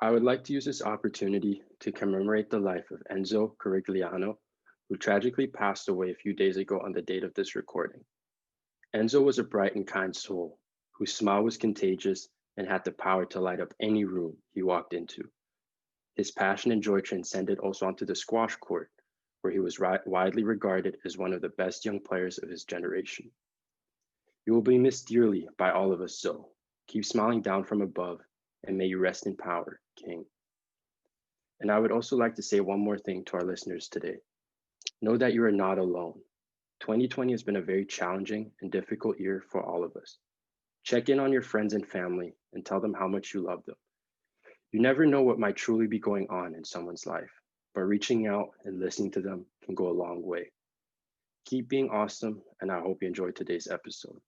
I would like to use this opportunity to commemorate the life of Enzo Corigliano, who tragically passed away a few days ago on the date of this recording. Enzo was a bright and kind soul whose smile was contagious and had the power to light up any room he walked into. His passion and joy transcended also onto the squash court, where he was widely regarded as one of the best young players of his generation. You will be missed dearly by all of us, so keep smiling down from above, and may you rest in power, King. And I would also like to say one more thing to our listeners today. Know that you are not alone. 2020 has been a very challenging and difficult year for all of us. Check in on your friends and family and tell them how much you love them. You never know what might truly be going on in someone's life, but reaching out and listening to them can go a long way. Keep being awesome, and I hope you enjoyed today's episode.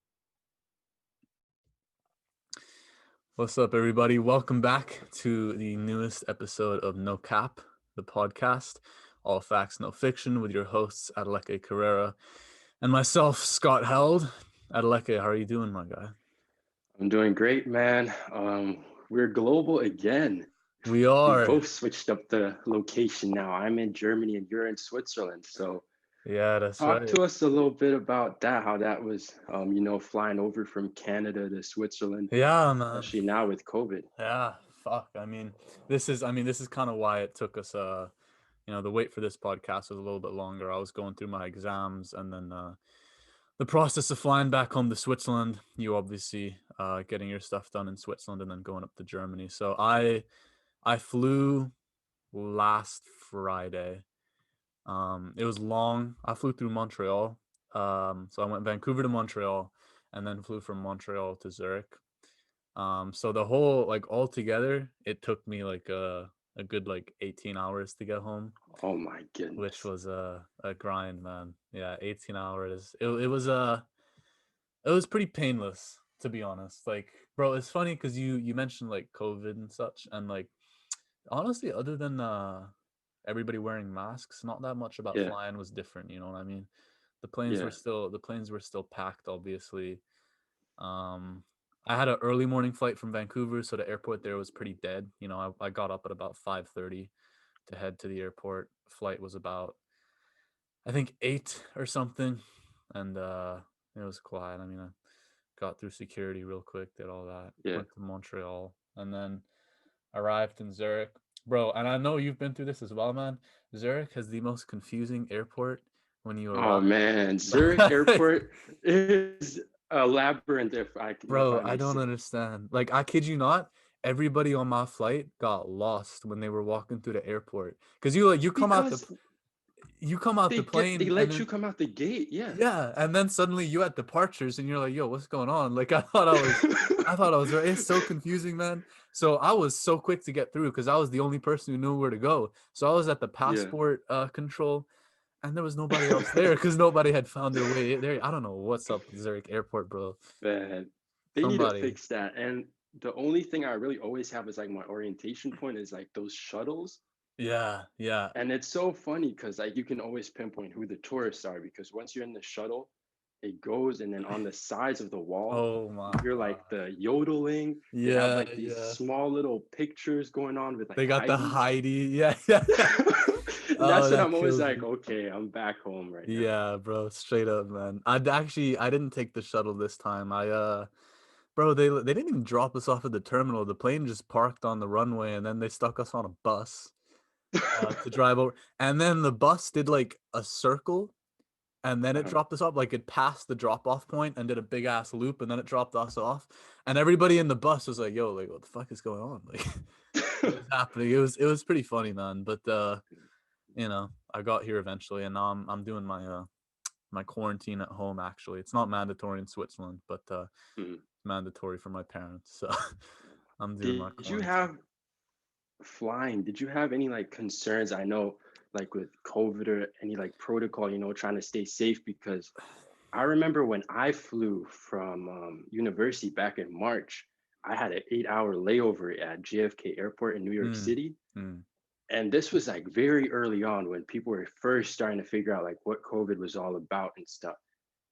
What's up, everybody? Welcome back to the newest episode of No Cap, the podcast. All facts, no fiction, with your hosts, Adeleke Carrera and myself, Scott Held. Adeleke, how are you doing, my guy? I'm doing great, man. We're global again. We We are. both switched up the location now. I'm in Germany and you're in Switzerland. So Yeah, that's talk right. to us a little bit about that, how that was, flying over from Canada to Switzerland, Yeah, man. especially now with COVID. Yeah, fuck. This is kind of why it took us, the wait for this podcast was a little bit longer. I was going through my exams and then, the process of flying back home to Switzerland, you obviously getting your stuff done in Switzerland and then going up to Germany. So I flew last Friday. It was long. I flew through Montreal. So I went Vancouver to Montreal and then flew from Montreal to Zurich. So the whole like all together, it took me like a good like 18 hours to get home, Oh my which goodness. was a grind, man. Yeah, 18 hours. It was pretty painless, to be honest. Like, bro, it's funny because you mentioned like COVID and such, and like honestly, other than everybody wearing masks, not that much about Yeah, flying was different. You know what I mean? yeah. The planes were still packed, obviously. Um, I had an early morning flight from Vancouver, so the airport there was pretty dead. I got up at about 5:30 to head to the airport. Flight was about I think 8 or something, and it was quiet. I mean, I got through security real quick, did all that, Yeah. went to Montreal, and then arrived in Zurich. Bro, and I know you've been through this as well, man. Zurich has the most confusing airport when you Oh arrive. man, Zurich Airport is a labyrinth, if I Bro, may I don't say. understand. Like, I kid you not, everybody on my flight got lost when they were walking through the airport. Cause you come out Because the they plane and let you then come out the gate. Yeah. yeah, and then suddenly you at departures and you're like, yo, what's going on? Like I thought I was right. It's so confusing, man. So I was so quick to get through because I was the only person who knew where to go. So I was at the Yeah. passport control and there was nobody else there because nobody had found their way there. I don't know what's up with Zurich Airport, bro. Man, they need to Somebody. fix that. And the only thing I really always have is like my orientation point is like those shuttles. Yeah, yeah. And it's so funny because like you can always pinpoint who the tourists are because once you're in the shuttle, it goes and then on the sides of the wall, Oh my you hear god. like the yodeling. They have Yeah, like these yeah. small little pictures going on with like They got the Heidi. Heidi. Yeah, yeah. Oh, That's when that I'm always kills like, me. okay, I'm back home right now. Yeah, bro, straight up, man. I didn't take the shuttle this time. Bro, they didn't even drop us off at the terminal. The plane just parked on the runway and then they stuck us on a bus to drive over. And then the bus did like a circle and then it Uh-huh. dropped us off. Like it passed the drop off point and did a big ass loop and then it dropped us off. And everybody in the bus was like, "Yo, like what the fuck is going on?" Like what is happening? It was pretty funny, man. But I got here eventually and now I'm doing my quarantine at home. Actually, it's not mandatory in Switzerland, but Mhm. mandatory for my parents. So I'm doing my Did you quarantine. have flying? Did you have any like concerns? I know, like with COVID or any like protocol, trying to stay safe because I remember when I flew from university back in March, I had an 8 hour layover at JFK Airport in New York Mm, City. mm. And this was like very early on when people were first starting to figure out like what COVID was all about and stuff.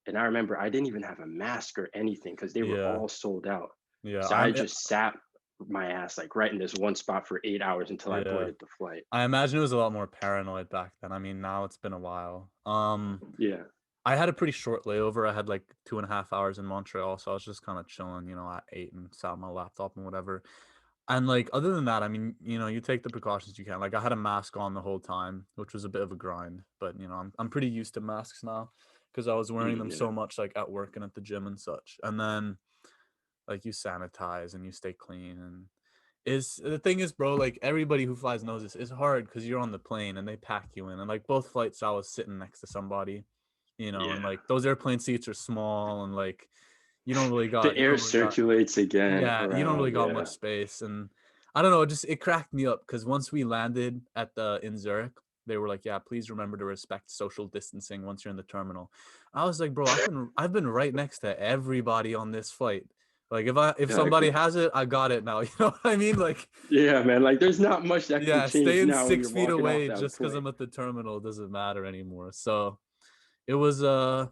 And I remember I didn't even have a mask or anything because they were Yeah, all sold out. yeah. So I just sat. my ass like right in this one spot for 8 hours until I Yeah. boarded the flight. I imagine it was a lot more paranoid back then. I mean, now it's been a while. Yeah, I had a pretty short layover. I had like 2.5 hours in Montreal, so I was just kind of chilling, I ate and sat on my laptop and whatever. And like other than that, I mean, you take the precautions you can. Like I had a mask on the whole time, which was a bit of a grind, but I'm pretty used to masks now because I was wearing them yeah. so much like at work and at the gym and such. And then like you sanitize and you stay clean and is the thing is, bro, like everybody who flies knows this. It's hard because you're on the plane and they pack you in. And like both flights, I was sitting next to somebody, and Yeah. like those airplane seats are small and like you don't really The got air circulates again yeah, you don't really around. got much Yeah. space. And I don't know, it cracked me up because once we landed in Zurich, they were like, yeah, please remember to respect social distancing once you're in the terminal. I was like, bro, I've been right next to everybody on this flight. Like if somebody Exactly. has it, I got it now. You know what I mean? Like, Yeah, man. Like, there's not much that can yeah, change staying now when six you're feet walking off away that just because plane. I'm at the terminal doesn't matter anymore. So it was I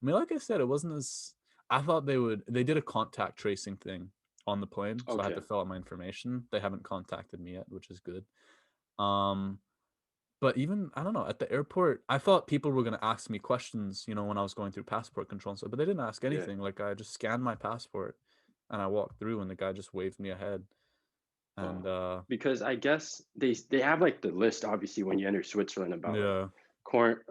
mean, like I said, it wasn't as I thought they did a contact tracing thing on the plane, so I had Okay. to fill out my information. They haven't contacted me yet, which is good. Um, but even I don't know, at the airport, I thought people were gonna ask me questions, when I was going through passport control and stuff, but they didn't ask Yeah. anything. Like I just scanned my passport and I walked through and the guy just waved me ahead. And Oh, because I guess they have like the list obviously when you enter Switzerland about like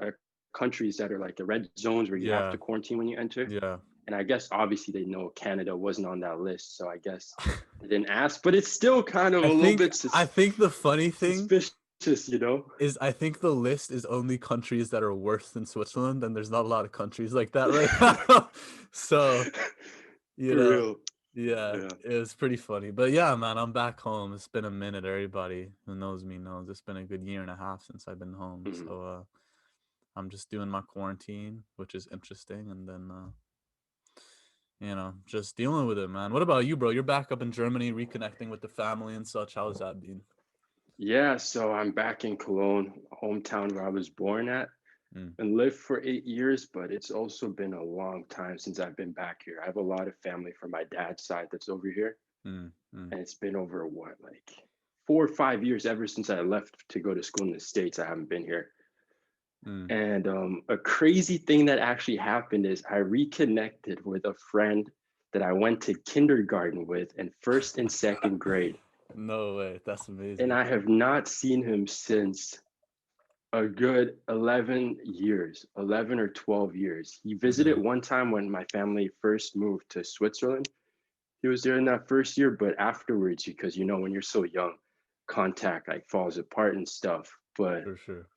yeah, countries that are like the red zones where you have yeah, to quarantine when you enter. yeah. And I guess obviously they know Canada wasn't on that list, so I guess they didn't ask. But it's still kind of a I little think bit I think the funny thing suspicious, you know? is I think the list is only countries that are worse than Switzerland, and there's not a lot of countries like that right now. So, you For know, real. yeah, Yeah. it was pretty funny. But yeah, man, I'm back home. It's been a minute. Everybody who knows me knows it's been a good year and a half since I've been home. Mhm. So I'm just doing my quarantine, which is interesting, and then just dealing with it, man. What about you, bro? You're back up in Germany, reconnecting with the family and such. How's that been? Yeah, so I'm back in Cologne, hometown where I was born at, Mm, and lived for 8 years, but it's also been a long time since I've been back here. I have a lot of family from my dad's side that's over here, mm, mm, and it's been over what, like 4 or 5 years ever since I left to go to school in the States. I haven't been here. mm. And a crazy thing that actually happened is I reconnected with a friend that I went to kindergarten with in first and second grade. No way. That's And amazing. I have not seen him since a good 11 years, 11 or 12 years. He visited Yeah. one time when my family first moved to Switzerland. He was there in that first year, but afterwards, because when you're so young, contact like falls apart and stuff. But For sure.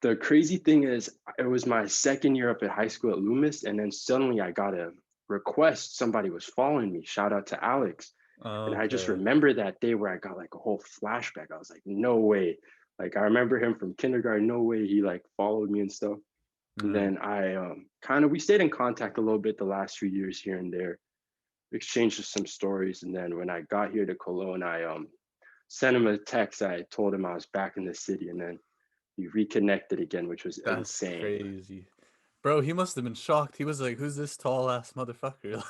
the crazy thing is, it was my second year up at high school at Loomis, and then suddenly I got a request. Somebody was following me. Shout out to Alex. And I just Okay. remember that day where I got like a whole flashback. I was like, no way. Like I remember him from kindergarten. No way he like followed me and stuff. And Yeah. then I we stayed in contact a little bit the last few years here and there, exchanged some stories. And then when I got here to Cologne, I sent him a text. I told him I was back in the city, and then we reconnected again, which was That's insane. crazy. Bro, he must have been shocked. He was like, "Who's this tall ass motherfucker?"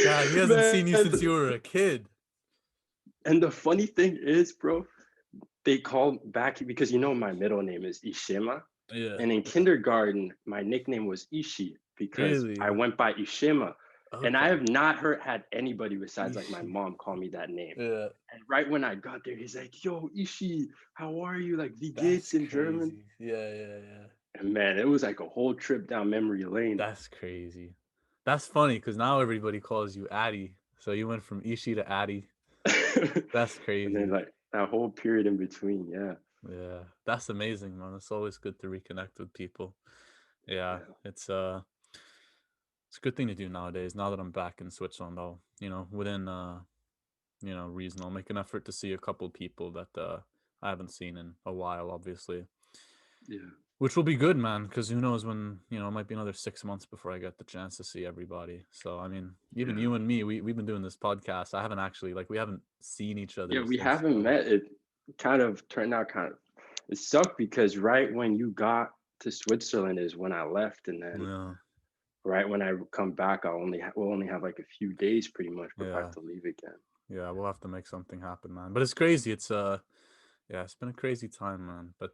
God, he hasn't seen you Man, since you were a kid. and the funny thing is, bro, they call back because my middle name is Ishima. Yeah. And in Yeah. kindergarten, my nickname was Ishi because I Really? went by Ishima. And I Okay. have not had anybody besides like my Ishi. mom call me that name. Yeah. And right when I got there, he's like, yo, Ishi, how are you? Like, wie That's geht's in German? crazy. Yeah, yeah, yeah. And man, it was like a whole trip down memory lane. That's crazy. That's funny because now everybody calls you Addy. So you went from Ishi to Addy. That's And then crazy. like that whole period in between. Yeah. Yeah, that's amazing, man. It's always good to reconnect with people. Yeah, Yeah. it's a good thing to do nowadays. Now that I'm back in Switzerland, I'll within reason, I'll make an effort to see a couple people that I haven't seen in a while, obviously. Yeah. Which will be good, man, because who knows when, it might be another 6 months before I get the chance to see everybody. So, I mean, even Yeah. you and me, we've been doing this podcast. I haven't actually, like, we haven't seen each Yeah. other We since, haven't met. It kind of turned out it sucked because right when you got to Switzerland is when I left. And then yeah, right when I come back, we'll only have like a few days pretty much before I yeah. have to leave again. Yeah, we'll have to make something happen, man. But it's crazy. Yeah, it's been a crazy time, man. But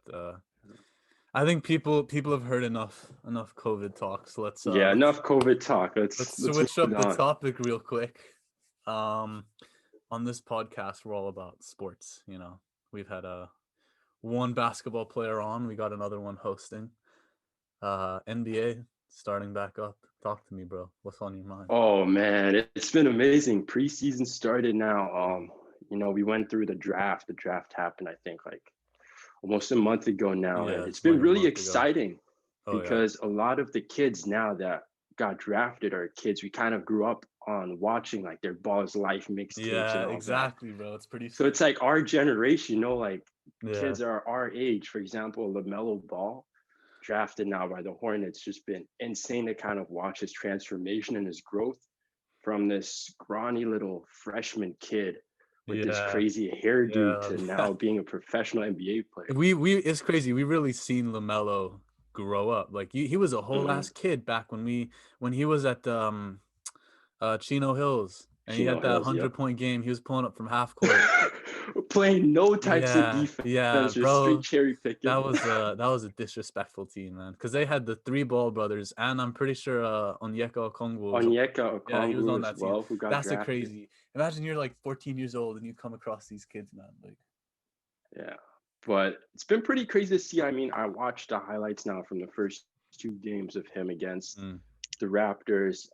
I think people have heard enough COVID talks. Yeah, enough COVID talk. Let's Let's switch move up the on. topic real quick. Um, on this podcast, we're all about sports. You know, we've had one basketball player on. We got another one hosting. NBA starting back up. Talk to me, bro. What's on your mind? Oh man, it's been amazing. Preseason started now. We went through the draft. The draft happened, I think, like almost a month ago now, and Yeah, it's like been a really month ago. exciting Oh yeah. because a lot of the kids now that got drafted are kids we kind of grew up on watching, like their Balls Life mixtapes and Yeah, all that. exactly, bro. It's pretty So sick. it's like our generation, like Yeah. kids are our age. For example, LaMelo Ball, drafted now by the Hornets, just been insane to kind of watch his transformation and his growth from this scrawny little freshman kid with this Yeah. crazy hairdo Yeah. to now being a professional NBA player. we it's crazy. We really seen LaMelo grow up. Like he was a whole Mhm. ass kid back when he was at Chino Hills and he had Chino that Hills, yep. 100-point game. He was pulling up from half court. Playing no types of Yeah, yeah, defense, just straight bro. cherry picking. That was a disrespectful team, man. Because they had the three Ball brothers, and I'm pretty sure Onyeka Okongwu was on. Onyeka Yeah, he was on Okongwu as that team. well, who got That's a drafted. crazy. Imagine you're like 14 years old and you come across these kids, man. Like, Yeah. But it's been pretty crazy to see. I mean, I watched the highlights now from the first two games of him against mm, the Raptors.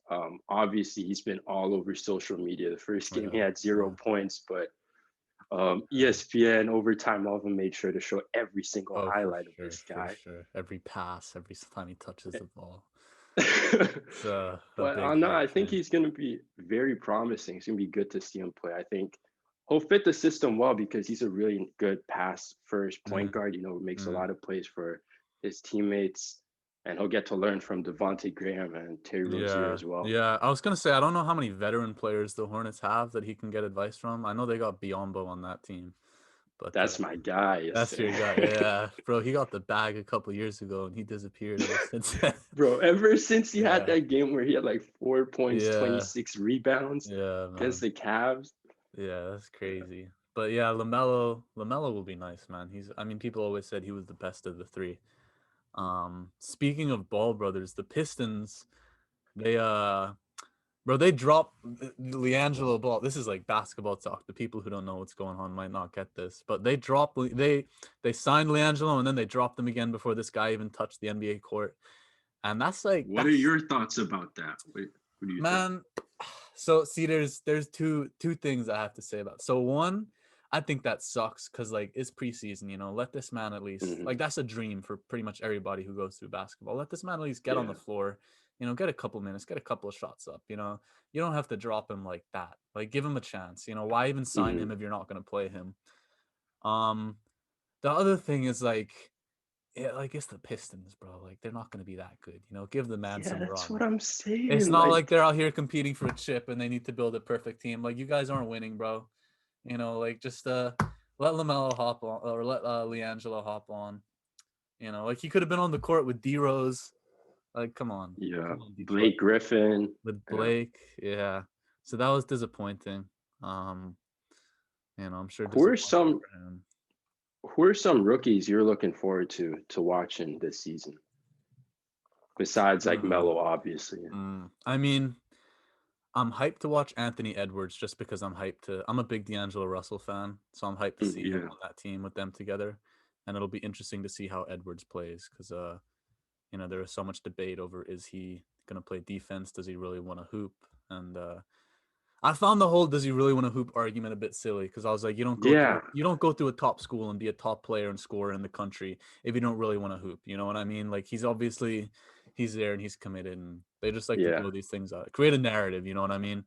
Obviously, he's been all over social media. The first game, he yeah, had 0 points, but ESPN, Overtime, all of them made sure to show every single oh, highlight of this for guy. sure. Every pass, every time he touches the ball, it's a But big, no, big I think kid. he's going to be very promising. It's going to be good to see him play. I think he'll fit the system well because he's a really good pass first point Mm, guard. Makes a mm. lot of plays for his teammates, and he'll get to learn from Devontae Graham and Terry Rozier Yeah, as well. yeah. I was gonna say I don't know how many veteran players the Hornets have that he can get advice from. I know they got Biombo on that team, but That's my guy, yes, that's sir. your guy. Yeah, bro. He got the bag a couple years ago and he disappeared ever since then. Bro, ever since he had Yeah, that game where he had like 4 points, yeah, 26 rebounds yeah, against man. the Cavs. Yeah, that's crazy. But yeah, Lamelo will be nice, man. I mean, people always said he was the best of the three. Speaking of Ball brothers, the Pistons, they bro, they dropped LiAngelo Ball. This is like basketball talk. The people who don't know what's going on might not get this, but they signed LiAngelo and then they dropped him again before this guy even touched the NBA court. And What are your thoughts about that? What do you think? man. So see, there's two things I have to say about. So one, I think that sucks because like it's preseason, let this man at least Hmm. like that's a dream for pretty much everybody who goes through basketball. Let this man at least get on the Yeah. floor, get a couple minutes, get a couple of shots up. You don't have to drop him like that. Like give him a chance. Why even sign Hmm. him if you're not gonna play him? Um, the other thing is like yeah, like it's the Pistons, bro. Like they're not going to be that good. Give the man Yeah, some that's run. what I'm It's saying. not like Like, they're out here competing for a chip and they need to build a perfect team. Like you guys aren't winning, bro. Like just let Lamelo hop on or let LiAngelo hop on. Like he could have been on the court with D Rose. Like yeah, come on, Detroit Blake Griffin. with Yeah. Blake. Yeah, so that was disappointing. Um, I'm sure Who are disappointing some for him. who are some rookies you're looking forward to watching this season? Besides like Mm, Melo, obviously. I mean, I'm hyped to watch Anthony Edwards just because I'm a big D'Angelo Russell fan, so I'm hyped to see him Yeah. on that team with them together, and it'll be interesting to see how Edwards plays because there is so much debate over is he gonna play defense? Does he really want to hoop? And I found the whole does he really want to hoop argument a bit silly because I was like, Yeah. you don't go through a top school and be a top player and scorer in the country if you don't really want to hoop. You know what I mean? Like he's there and he's committed, and they just like to Yeah. blow these things out, create a narrative. You know what I mean?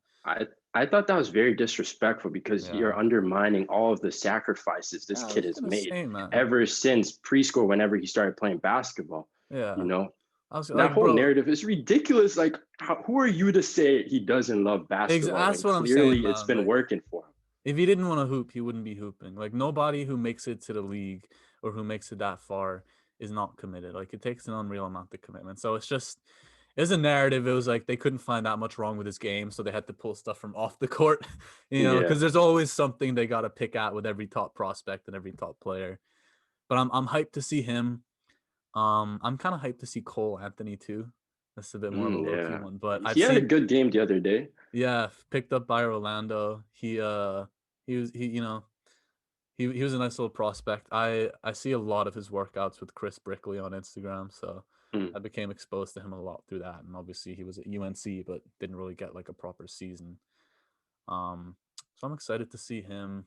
I thought that was very disrespectful because Yeah. you're undermining all of the sacrifices this Yeah, I kid was has gonna made say, man. ever since preschool, whenever he started playing basketball. You Yeah, know, I was that like, whole bro, narrative is ridiculous. Like, who are you to say he doesn't love basketball when that's what I'm saying, clearly it's man. been Like, working for him? if he didn't want to hoop, he wouldn't be hooping. Like, nobody who makes it to the league or who makes it that far is not committed. Like, it takes an unreal amount of commitment. So As a narrative, it was like they couldn't find that much wrong with his game, so they had to pull stuff from off the court, Yeah. because there's always something they got to pick at with every top prospect and every top player. But I'm hyped to see him. I'm kind of hyped to see Cole Anthony too. That's a bit more of a low key Yeah. one, but I've He had a seen, good game the other day. yeah, picked up by Orlando. He was a nice little prospect. I see a lot of his workouts with Chris Brickley on Instagram, so Mm. I became exposed to him a lot through that. And obviously, he was at UNC, but didn't really get like a proper season. So I'm excited to see him.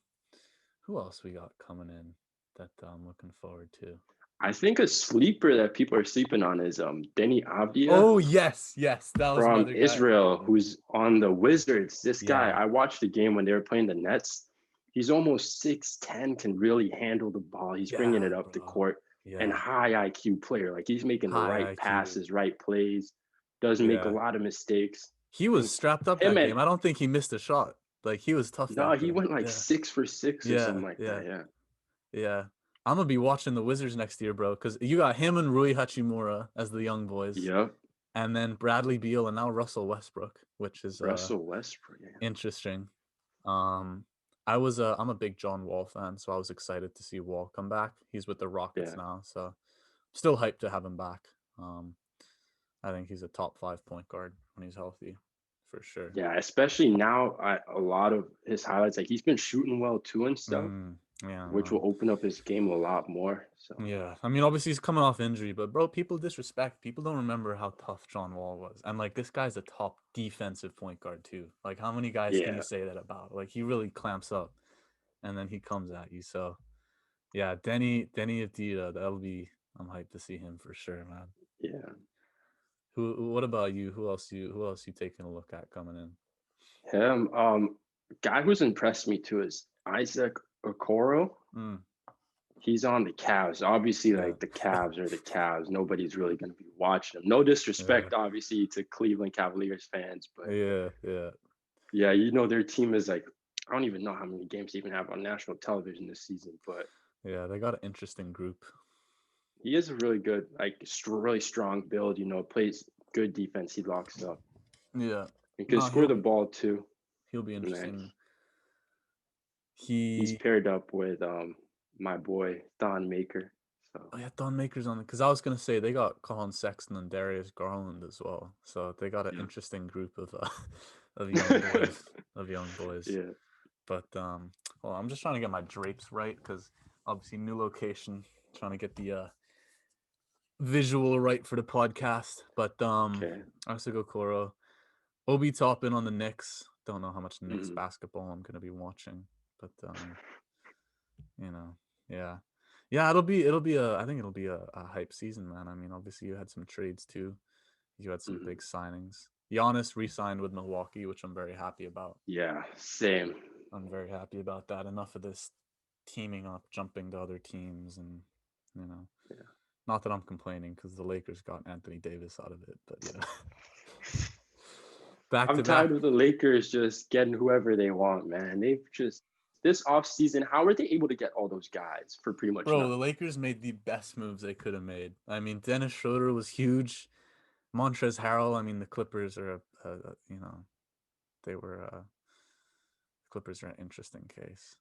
Who else we got coming in that I'm looking forward to? I think a sleeper that people are sleeping on is Denny Avdia Oh yes, yes, that was from another guy. Israel, who's on the Wizards. This guy, Yeah, I watched the game when they were playing the Nets. He's almost 6'10", can really handle the ball. He's bringing yeah, it up the bro. court, and Yeah, high IQ player. Like he's making the high right IQ. passes, right plays, doesn't make a Yeah, lot of mistakes. he I was think strapped up him that and game. I don't think he missed a shot. Like he was tough no, that he game. went like Yeah, 6 for 6 or yeah, something like yeah. that. Yeah. Yeah. I'm gonna be watching the Wizards next year, bro, because you got him and Rui Hachimura as the young boys, Yep. and then Bradley Beal and now Russell Westbrook, which is Russell Westbrook. Yeah. interesting. Um I'm a big John Wall fan, so I was excited to see Wall come back. He's with the Rockets Yeah. now, so still hyped to have him back. Um I think he's a top 5 point guard when he's healthy, for sure. Yeah, especially now, a lot of his highlights, like he's been shooting well too and stuff, Yeah, which will man. open up his game a lot more. So Yeah, I mean, obviously he's coming off injury, but bro, people disrespect. People don't remember how tough John Wall was, and like this guy's a top defensive point guard too. Like, how many guys can you yeah, say that about? Like, he really clamps up, and then he comes at you. So yeah, Denny Avdija, that'll be. I'm hyped to see him for sure, man. yeah, Who? What about you? Who else you taking a look at coming in? him. Guy who's impressed me too is Isaac Okoro. Mm, He's on the Cavs. Obviously, yeah, like the Cavs are the Cavs. Nobody's really going to be watching them. No yeah, disrespect, obviously, to Cleveland Cavaliers fans, but yeah, yeah, yeah, their team is like I don't even know how many games they even have on national television this season, but yeah. They got an interesting group. he is a really good, like, really strong build. Plays good defense. He locks up. Yeah, He can no, score he'll the be ball too. he'll be And then interesting. he's He paired up with my boy Thon Maker. So Oh yeah, Don Maker's on it because I was gonna say they got Colin Sexton and Darius Garland as well, so they got an yeah, interesting group of of young boys, of young boys. yeah. But well, I'm just trying to get my drapes right because obviously new location, trying to get the visual right for the podcast. But Okay. Arcega Coro, Obi Toppin on the Knicks. Don't know how much Knicks Mhm. basketball I'm gonna be watching, but you know, yeah. Yeah, it'll be a I think it'll be a hype season, man. I mean, obviously you had some trades too. You had some Mhm. big signings. Giannis re-signed with Milwaukee, which I'm very happy about. Yeah, same. I'm very happy about that. Enough of this teaming up, jumping to other teams, and you know, Yeah. not that I'm complaining because the Lakers got Anthony Davis out of it, but back I'm to tired back. of the Lakers just getting whoever they want, man. They've just this offseason, how are they able to get all those guys for pretty much Bro, the nothing? Lakers made the best moves they could have made. I mean, Dennis Schroeder was huge. Montrezl Harrell. I mean, the Clippers are they were Clippers are an interesting case.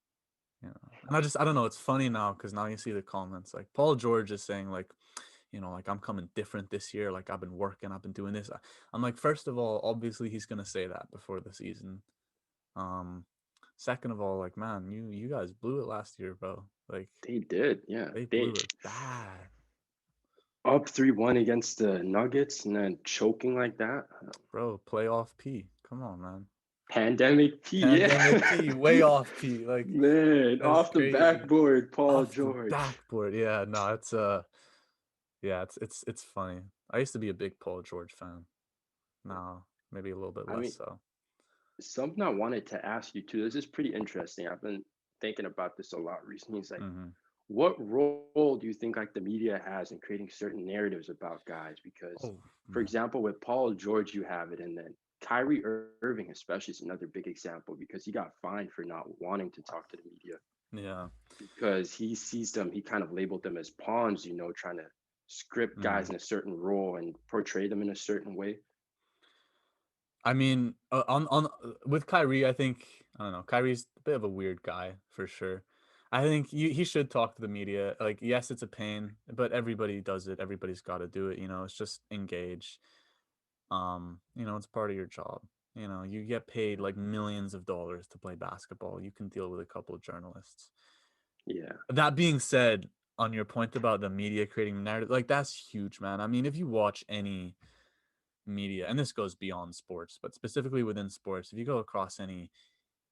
And I don't know. It's funny now because now you see the comments like Paul George is saying like, like I'm coming different this year. Like I've been working, I've been doing this. I'm like, first of all, obviously he's gonna say that before the season. Um, Second of all, like man, you guys blew it last year, bro. Like They did, yeah. they They blew it bad, up 3-1 against the Nuggets and then choking like that. bro. Playoff P. Come on, man. Pandemic P, Pandemic yeah. P. Way off P. Like Man, that's off the crazy. backboard, Paul Off the George. backboard. Yeah, no, it's yeah, it's funny. I used to be a big Paul George fan. Now maybe a little bit I less mean, so. something I wanted to ask you too. This is pretty interesting. I've been thinking about this a lot recently. It's like, Hmm. what role do you think like the media has in creating certain narratives about guys? Because, Oh for man, example, with Paul George, you have it, and then Kyrie Irving, especially, is another big example because he got fined for not wanting to talk to the media yeah, because he sees them, he kind of labeled them as pawns, trying to script guys Mm. in a certain role and portray them in a certain way. I mean, on with Kyrie, I think I don't know. Kyrie's a bit of a weird guy for sure. I think he should talk to the media. Like, yes, it's a pain, but everybody does it. Everybody's got to do it. It's just engage. It's part of your job. You get paid like millions of dollars to play basketball. You can deal with a couple of journalists. Yeah, That being said, on your point about the media creating narrative, like that's huge, man. I mean, if you watch any media, and this goes beyond sports, but specifically within sports, if you go across any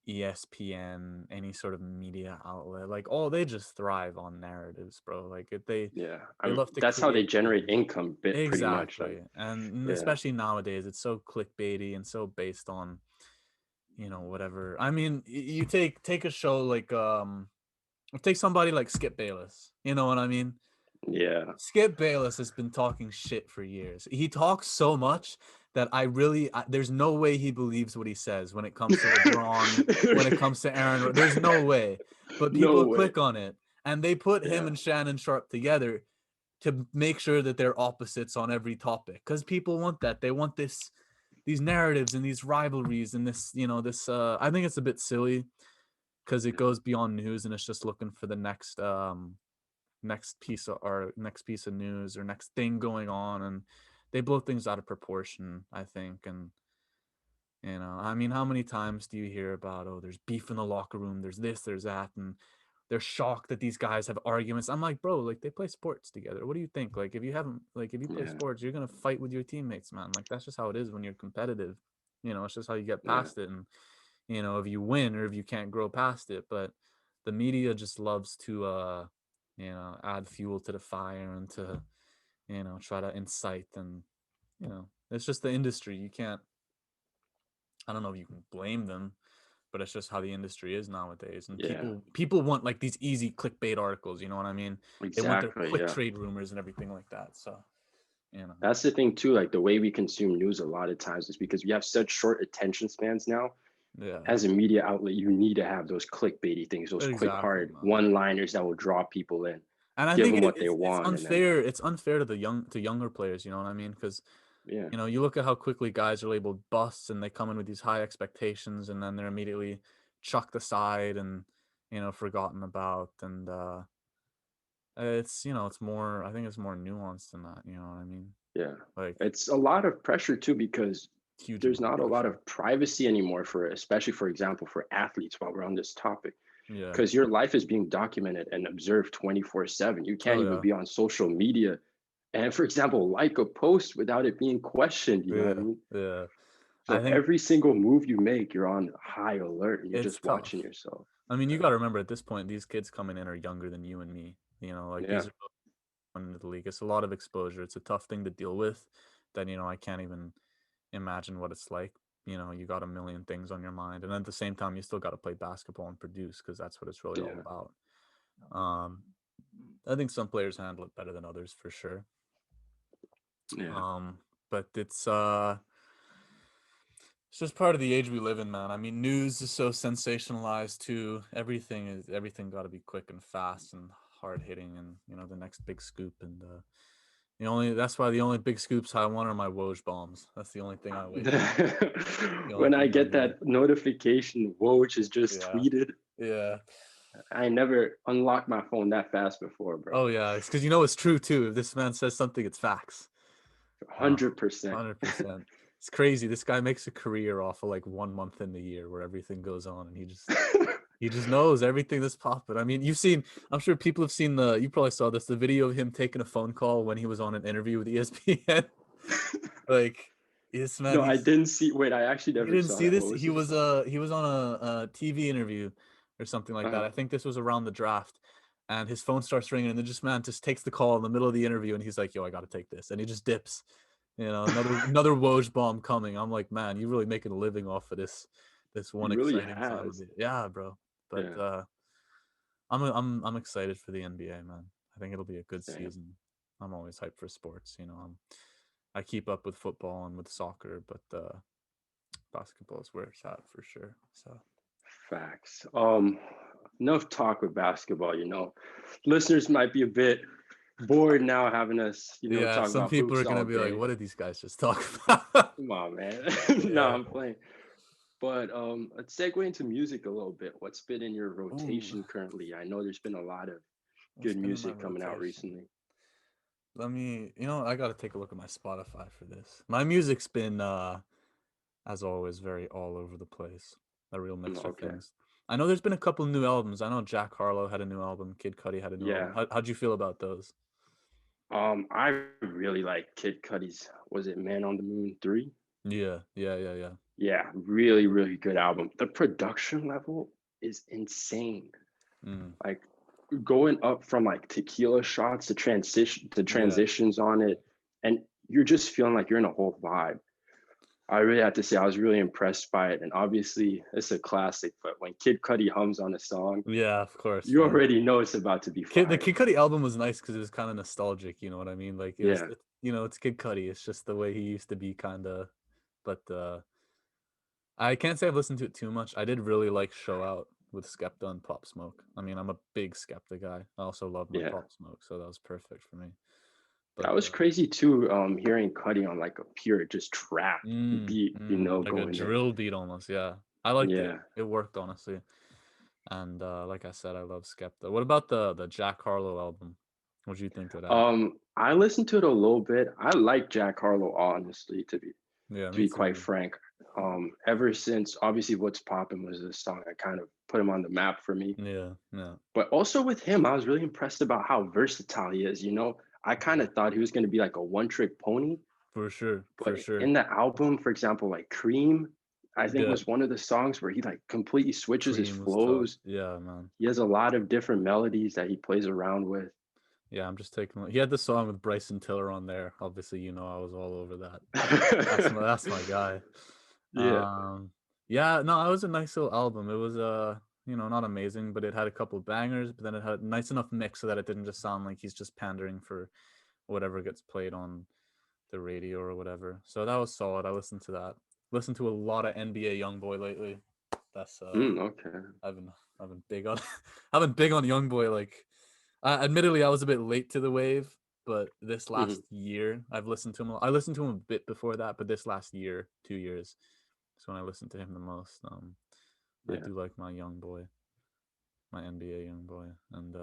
ESPN, any sort of media outlet, like they just thrive on narratives, bro. Like yeah. I they mean, love to that's how they create generate things. income, bit pretty much. Like, Exactly. And yeah, especially nowadays, it's so clickbaity and so based on, whatever. I mean, you take a show like take somebody like Skip Bayless. You know what I mean? yeah, Skip Bayless has been talking shit for years. He talks so much that there's no way he believes what he says when it comes to LeBron, when it comes to Aaron. There's no way. But no people way. click on it and they put him Yeah, and Shannon Sharp together to make sure that they're opposites on every topic because people want that. They want these narratives and these rivalries and this I think it's a bit silly because it goes beyond news and it's just looking for the next piece of news or next thing going on, and they blow things out of proportion, I think. And I mean, how many times do you hear about, oh, there's beef in the locker room, there's this, there's that, and they're shocked that these guys have arguments. I'm like, bro, like they play sports together. What do you think? Like if you play yeah, sports, you're gonna fight with your teammates, man. Like that's just how it is when you're competitive. It's just how you get yeah, past it. And if you win or if you can't grow past it. But the media just loves to add fuel to the fire and to try to incite. And it's just the industry. You can't, I don't know if you can blame them, but it's just how the industry is nowadays. And yeah. people want like these easy clickbait articles, you know what I mean? They want their Exactly. quick Yeah. trade rumors and everything like that. So you know That's the thing too. Like the way we consume news a lot of times is because we have such short attention spans now. yeah, As a media outlet, you need to have those clickbaity things, those quick, exactly, hard man. one-liners that will draw people in, And I give think them what they it's want, and then unfair. It's unfair to to younger players. You know what I mean? Because yeah, you look at how quickly guys are labeled busts, and they come in with these high expectations, and then they're immediately chucked aside and forgotten about. And it's more. I think it's more nuanced than that. You know what I mean? yeah. Like It's a lot of pressure too because huge there's amount of not a lot pressure. of privacy anymore for, especially for example, for athletes. While we're on this topic, Yeah. because your life is being documented and observed 24/7. You can't Oh even yeah. be on social media and, for example, like a post without it being questioned. You know what I Yeah. mean? Yeah. I So think every single move you make, you're on high alert and you're it's just tough. watching yourself. I mean, you Yeah. got to remember at this point, these kids coming in are younger than you and me. Like Yeah. these are coming into the league. It's a lot of exposure. It's a tough thing to deal with. That I can't even imagine what it's like. You got a million things on your mind, and at the same time, you still got to play basketball and produce because that's what it's really all Yeah. about. Um, I think some players handle it better than others for sure. Yeah. But it's just part of the age we live in, man. I mean, news is so sensationalized too. Everything got to be quick and fast and hard hitting, and the next big scoop. And that's why the only big scoops I want are my Woj bombs. That's the only thing I wait for. The only When I thing I'm get really, that notification, Woj is just yeah, tweeted. yeah. I never unlocked my phone that fast before, bro. Oh yeah, it's because it's true too. If this man says something, it's facts. 100%. 100%. It's crazy. This guy makes a career off of like 1 month in the year where everything goes on, and he just knows everything that's popping. I mean, I'm sure people have seen you probably saw this, the video of him taking a phone call when he was on an interview with ESPN. Like, this man, No, I didn't see. Wait, I actually you never didn't saw see that. this? What was He it? was he was on a TV interview or something like that. Uh-huh. I think this was around the draft. And his phone starts ringing, and the man just takes the call in the middle of the interview, and he's like, "Yo, I got to take this," and he just dips. Another Woj bomb coming. I'm like, man, you're really making a living off of this He one really exciting time of has. it. Yeah, bro. But Yeah. I'm excited for the NBA, man. I think it'll be a good Same. season. I'm always hyped for sports. I keep up with football and with soccer, but basketball is where it's at for sure. So Facts. Enough talk with basketball, listeners might be a bit bored now having us, Yeah, talk some about people hoops are gonna all be like, day. "What did these guys just talk about?" Come on, man. No, Yeah. I'm playing. But let's segue into music a little bit. What's been in your Ooh, rotation currently? I know there's been a lot of what's good been in my music coming out rotation? recently. Let me, I gotta take a look at my Spotify for this. My music's been, as always, very all over the place. A real mixture of Okay. things. I know there's been a couple new albums. I know Jack Harlow had a new album. Kid Cudi had a new album. Yeah. How'd you feel about those? I really like Kid Cudi's, was it Man on the Moon 3? Yeah, yeah, yeah, yeah. Yeah, really, really good album. The production level is insane. Mm, Like going up from like tequila shots to yeah. transitions on it, and you're just feeling like you're in a whole vibe. I really have to say I was really impressed by it. And obviously it's a classic, but when Kid Cudi hums on a song, Yeah, of course, you man. already know it's about to be The fire. Kid Cudi album was nice because it was kind of nostalgic. You know what I mean? Like Yeah. it's Kid Cudi. It's just the way he used to be, kind of. But I can't say I've listened to it too much. I did really like Show Out with Skepta and Pop Smoke. I mean, I'm a big Skepta guy. I also love my Yeah. Pop Smoke, so that was perfect for me. But That was crazy too, hearing Cudi on like a pure just trap beat, like a going there. drill beat almost, yeah. I liked it. Yeah. It worked honestly. And like I said, I love Skepta. What about the Jack Harlow album? What do you think of that? I listened to it a little bit. I like Jack Harlow, honestly, Yeah, to me be quite too. frank. Ever since obviously What's Poppin' was the song that kind of put him on the map for me. Yeah, yeah. But also with him, I was really impressed about how versatile he is. I kind Yeah. of thought he was going to be like a one-trick pony, For sure, but for sure. in the album, for example, like Cream, I think Yeah, was one of the songs where he like completely switches his Cream was tough. flows. Yeah, man. He has a lot of different melodies that he plays around with. Yeah, I'm just taking. He had the song with Bryson Tiller on there. Obviously, I was all over that. That's my guy. Yeah. Um, yeah, no, it was a nice little album. It was not amazing, but it had a couple of bangers. But then it had a nice enough mix so that it didn't just sound like he's just pandering for whatever gets played on the radio or whatever. So that was solid. I listened to that. Listened to a lot of NBA YoungBoy lately. That's Okay. I've been I've been big on I've been big on YoungBoy. Like, admittedly, I was a bit late to the wave, but this Mhm. last year I've listened to him. I listened to him a bit before that, but this last year, 2 years, is when I listened to him the most. I Yeah. do like my young boy, my NBA young boy, and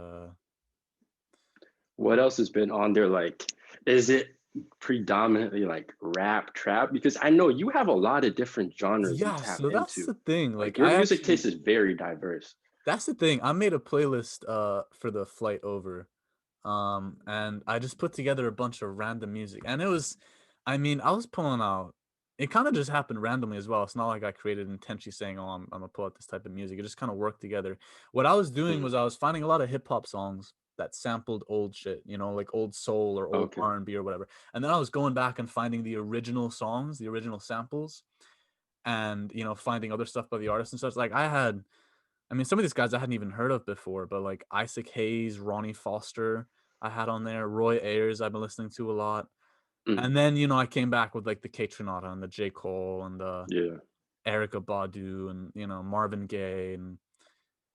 What else has been on there? Like, is it predominantly like rap, trap? Because I know you have a lot of different genres you yeah. tap So that's into. the thing. Like Like, your I music actually taste is very diverse. that's the thing. I made a playlist for the flight over. And I just put together a bunch of random music. And it was, I mean, I was pulling out, it kind of just happened randomly as well. It's not like I created intentionally saying, oh, I'm gonna pull out this type of music. It just kind of worked together. What I was doing Mhm. was I was finding a lot of hip hop songs that sampled old shit, like old soul or old Okay. R&B or whatever. And then I was going back and finding the original songs, the original samples, and finding other stuff by the artist and stuff. Like, I mean, some of these guys I hadn't even heard of before, but like Isaac Hayes, Ronnie Foster, I had on there. Roy Ayers, I've been listening to a lot. Mhm. And then, I came back with like the K Tronada and the J. Cole and the Yeah. Erica Badu and, Marvin Gaye. And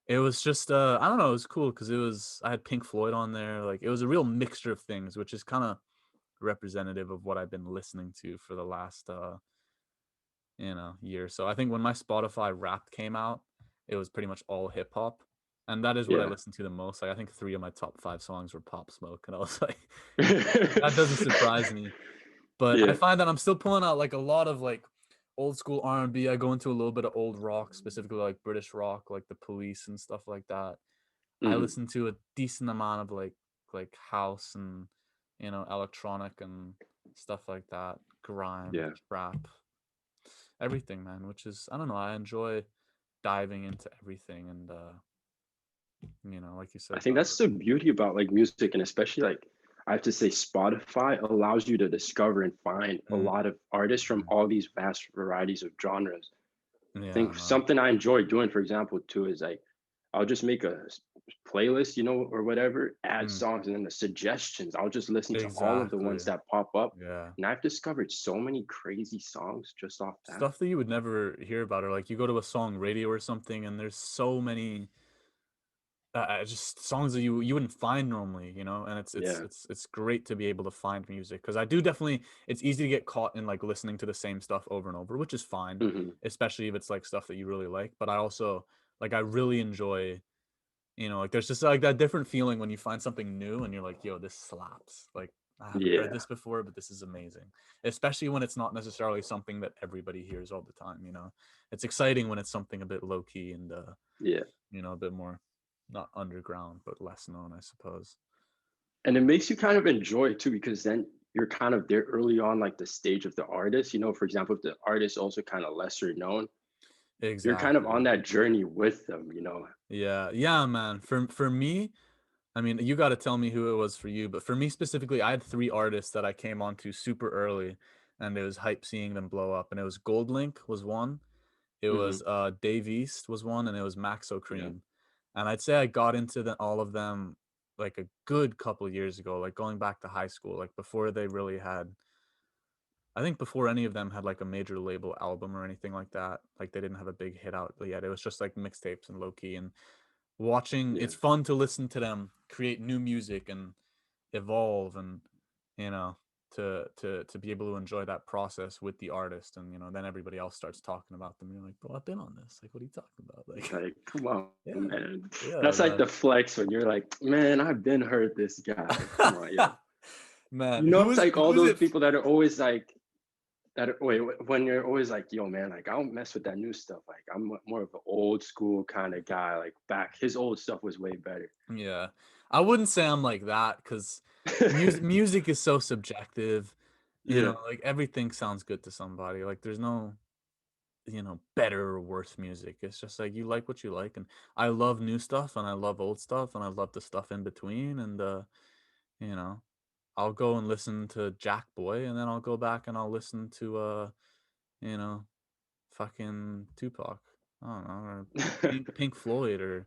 it was just, I don't know, it was cool because I had Pink Floyd on there. Like, it was a real mixture of things, which is kind of representative of what I've been listening to for the last, year. So I think when my Spotify Wrapped came out, it was pretty much all hip hop, and that is what I Yeah. listened to the most. Like, I think 3 of my top 5 songs were Pop Smoke, and I was like, that doesn't surprise me. But I Yeah. find that I'm still pulling out like a lot of like old school R&B. I go into a little bit of old rock, specifically like British rock, like the Police and stuff like that. I Mhm. listen to a decent amount of like house and electronic and stuff like that, grime, Yeah. trap, everything, man. Which is, I don't know, I enjoy diving into everything, and like you I said, think that's the beauty about like music, and especially like I have to say Spotify allows you to discover and find a mm, lot of artists from all these vast varieties of genres. I yeah, think man, something I enjoy doing, for example, too, is like I'll just make a playlist, or whatever, add mm, songs, and then the suggestions. I'll just listen to all of the exactly, ones that pop up, yeah. and I've discovered so many crazy songs just off that. Stuff that you would never hear about, or like you go to a song radio or something, and there's so many just songs that you wouldn't find normally, you know. And Yeah. it's great to be able to find music, because I do definitely, it's easy to get caught in like listening to the same stuff over and over, which is fine, Hmm. especially if it's like stuff that you really like. But I also like, I really enjoy, you know, like there's just like that different feeling when you find something new and you're like, yo, this slaps. Like, I haven't heard Yeah. this before, but this is amazing. Especially when it's not necessarily something that everybody hears all the time, you know. It's exciting when it's something a bit low key and Yeah. you know, a bit more not underground, but less known, I suppose. And it makes you kind of enjoy it too, because then you're kind of there early on, like the stage of the artist. You know, for example, if the artist also kind of lesser known, you're kind of on Exactly. that journey with them, you know. Yeah. Yeah, man. For me, I mean, you got to tell me who it was for you, but for me specifically, I had three artists that I came onto super early, and it was hype seeing them blow up. And it was Goldlink was one, it Hmm. was Dave East was one, and it was Maxo Yeah. Cream. And I'd say I got into all of them like a good couple years ago, like going back to high school, like before they really had, I think before any of them had like a major label album or anything like that. Like they didn't have a big hit out yet. It was just like mixtapes and low key. And watching, Yeah. it's fun to listen to them create new music and evolve, and you know, to be able to enjoy that process with the artist. And you know, then everybody else starts talking about them. You're like, bro, I've been on this. Like, what are you talking about? Like, Like, come on, yeah, man. yeah, That's like man. the flex when you're like, man, I've been heard this guy. Like, come on, yo. Man, You know, it's like all who is those it? people that are always like, wait, when you're always like, yo, man, like I don't mess with that new stuff. Like I'm more of an old school kind of guy. Like back, his old stuff was way better. Yeah, I wouldn't say I'm like that, because music is so subjective. You Yeah, know, like everything sounds good to somebody. Like there's no, you know, better or worse music. It's just like you like what you like. And I love new stuff and I love old stuff and I love the stuff in between. And you know, I'll go and listen to Jack Boy, and then I'll go back and I'll listen to you know, fucking Tupac. I don't know, or Pink Floyd, or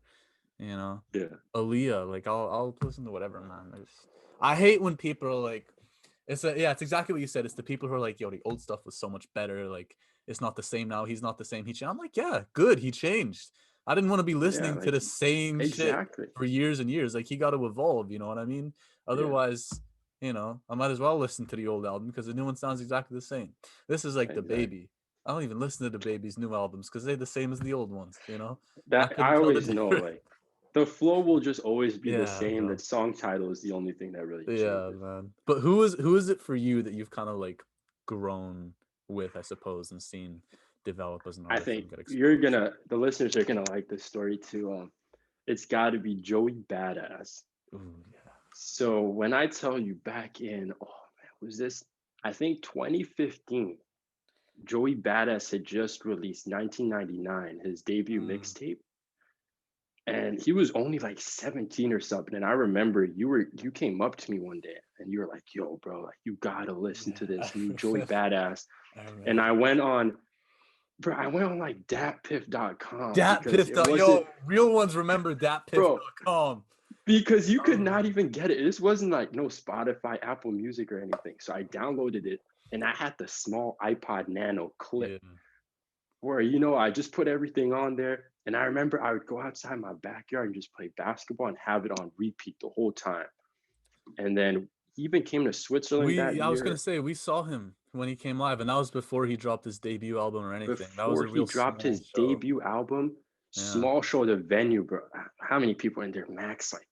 you know, yeah, Aaliyah. Like I'll listen to whatever, man. I hate when people are like, yeah, it's exactly what you said. It's the people who are like, yo, the old stuff was so much better. Like it's not the same now. He's not the same. He changed. I'm like, yeah, good. He changed. I didn't want to be yeah. listening to Like the same shit exactly. for years and years. Like he got to evolve. You know what I mean? Yeah, Otherwise, you know, I might as well listen to the old album because the new one sounds exactly the same. This is like the exactly. baby. I don't even listen to the baby's new albums because they're the same as the old ones. You know, I That couldn't I tell the always know. difference. Like the flow will just always be the Yeah, same. The bro. song title is the only thing that really Yeah, changes. man. But who is it for you that you've kind of like grown with, I suppose, and seen develop as an I artist think and get you're exposed? gonna, the listeners are gonna like this story too. It's got to be Joey Badass. Ooh, yeah. So when I tell you back in, oh man, was this? I think 2015. Joey Badass had just released 1999, his debut Mm, mixtape, and he was only like 17 or something. And I remember you came up to me one day and you were like, "Yo, bro, like you gotta listen to yeah, I this new Joey remember. Badass." I And remember. I went on, bro, I went on like datpiff.com because Datpiff. it wasn't, Yo, real ones remember bro, datpiff.com. because you I could not remember. even get it. This wasn't like no Spotify, Apple Music, or anything. So I downloaded it and I had the small iPod Nano clip Yeah. where, you know, I just put everything on there. And I remember I would go outside my backyard and just play basketball and have it on repeat the whole time. And then he even came to Switzerland that I was gonna year say we saw him when he came live, and that was before he dropped his debut album or anything. That was before a he real dropped small his show. debut album. Yeah. Small show, the venue, bro. How many people in there? Max, like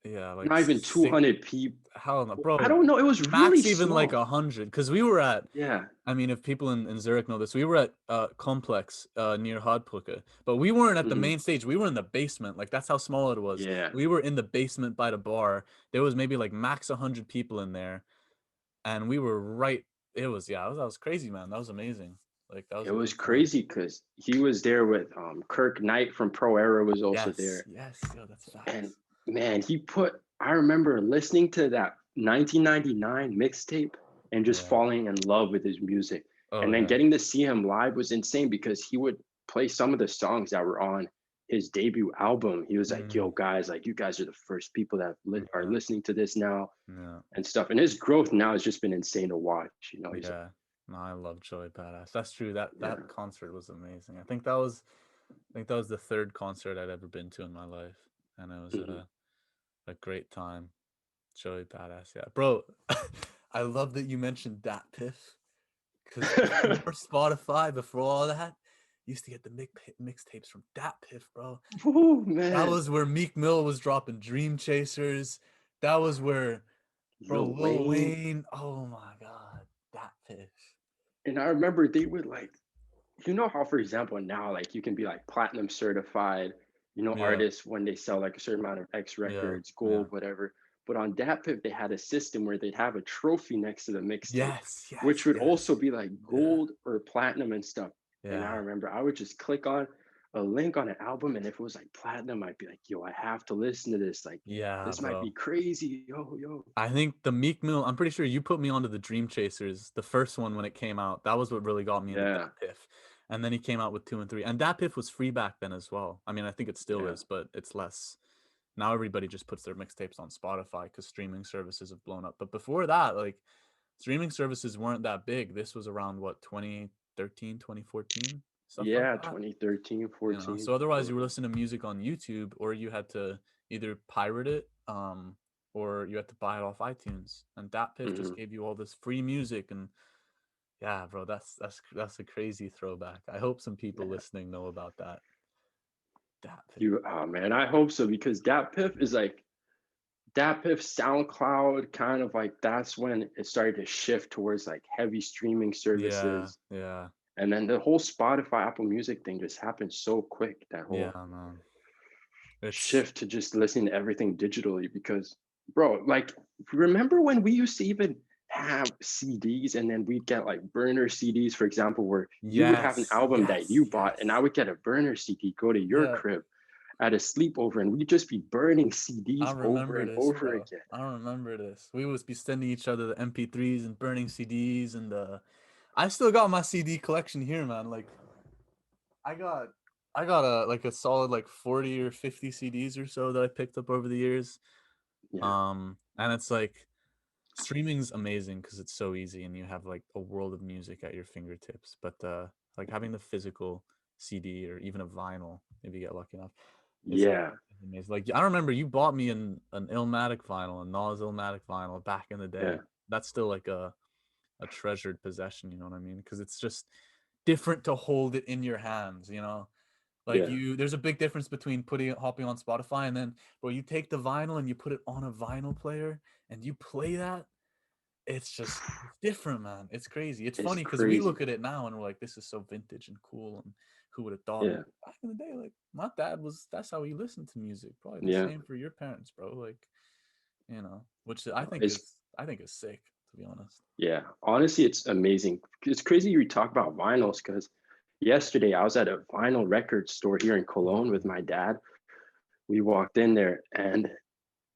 Yeah, like not even 200 people. hell no, I bro. don't know. It was really Max even like small. 100, because we were at, Yeah. I mean, if people in Zurich know this, we were at Complex near Hardbrücke, but we weren't at the Hmm. main stage. We were in the basement. Like that's how small it was. Yeah. We were in the basement by the bar. There was maybe like max 100 people in there, and we were right. It was, yeah, that was crazy, man. That was amazing. Like that was It a was good time. crazy because he was there with Kirk Knight from Pro Era was also Yes, there. yes, yo, that's And facts. man, I remember listening to that 1999 mixtape and just Yeah. falling in love with his music. Oh And then yeah. getting to see him live was insane because he would play some of the songs that were on his debut album. He was like, yo, Mm, guys, like you guys are the first people that are yeah. listening to this now Yeah. and stuff. And his growth now has just been insane to watch. You know, he's like, Yeah. No, I love Joey Badass. That's true. That yeah, concert was amazing. I think that was the third concert I'd ever been to in my life. and it was Hmm. a great time. Joey Badass, yeah, bro. I love that you mentioned Dat Piff because before Spotify, before all that, you used to get the mixtapes from Dat Piff, bro. Oh That man, was where Meek Mill was dropping Dream Chasers. That was where, bro, Lil Lil Wayne. Wayne. Oh my God, Dat Piff. And I remember they would like, you know how, for example, now like you can be like platinum certified, Yeah, artists when they sell like a certain amount of X yeah, records, yeah. gold, whatever. But on DatPiff, they had a system where they'd have a trophy next to the mixtape, Yes, which yes, would also yes. be like Yeah, gold or platinum and stuff. And I yeah, remember I would just click on a link on an album, and if it was like platinum, I'd be like, yo, I have to listen to this. Like, yeah, this might be bro. crazy. Yo, yo. I think the Meek Mill. I'm pretty sure you put me onto the Dream Chasers, the first one when it came out. That was what really got me into Dat Yeah, Piff. And then he came out with 2 and 3, and Dat Piff was free back then as well. I mean, I think it still yeah, is, but it's less. Now everybody just puts their mixtapes on Spotify because streaming services have blown up. But before that, like streaming services weren't that big. This was around what 2013, 2014, stuff like yeah, that. 2013, You know, 14. so otherwise For you were real. listening to music on YouTube, or you had to either pirate it, or you had to buy it off iTunes. And DatPiff just Mhm. gave you all this free music, and yeah, bro, that's a crazy throwback. I hope some people Yeah. listening know about that. DatPiff. Oh man, I hope so because DatPiff is like DatPiff, SoundCloud, kind of like that's when it started to shift towards like heavy streaming Yeah, services. yeah, And then the whole Spotify, Apple Music thing just happened so quick, that yeah, whole man. It's shift to just listening to everything digitally. Because, bro, like, remember when we used to even have CDs and then we'd get like burner CDs, for example, where you would have an yes, album that yes, you bought and I yes. would get a burner CD, go to your Yeah, crib at a sleepover, and we'd just be burning I CDs over remember and this, over bro. again. I remember this. We would be sending each other the MP3s and burning CDs, and I still got my CD collection here, man. Like I got I got a solid like 40 or 50 CDs or so that I picked up over the years. Yeah, And it's like streaming's amazing because it's so easy and you have like a world of music at your fingertips. But like having the physical CD or even a vinyl, if you get lucky enough, is yeah, amazing. Like I remember you bought me an Illmatic vinyl, a Nas Illmatic vinyl back in the yeah, day. That's still like a treasured possession, you know what I mean? Because it's just different to hold it in your hands, you know? Like yeah. there's a big difference between hopping on Spotify and then, bro, you take the vinyl and you put it on a vinyl player and you play that. It's different, man. It's crazy. It's It's funny because we crazy. look at it now and we're like, this is so vintage and cool, and who would have thought? Yeah, But back in the day, like my dad was, that's how he listened to music. Probably the yeah, same for your parents, bro. Like, which it's I think is sick, to be honest. yeah. Honestly, it's amazing. It's crazy you talk about vinyls because yesterday I was at a vinyl record store here in Cologne with Mm, my dad. We walked in there, and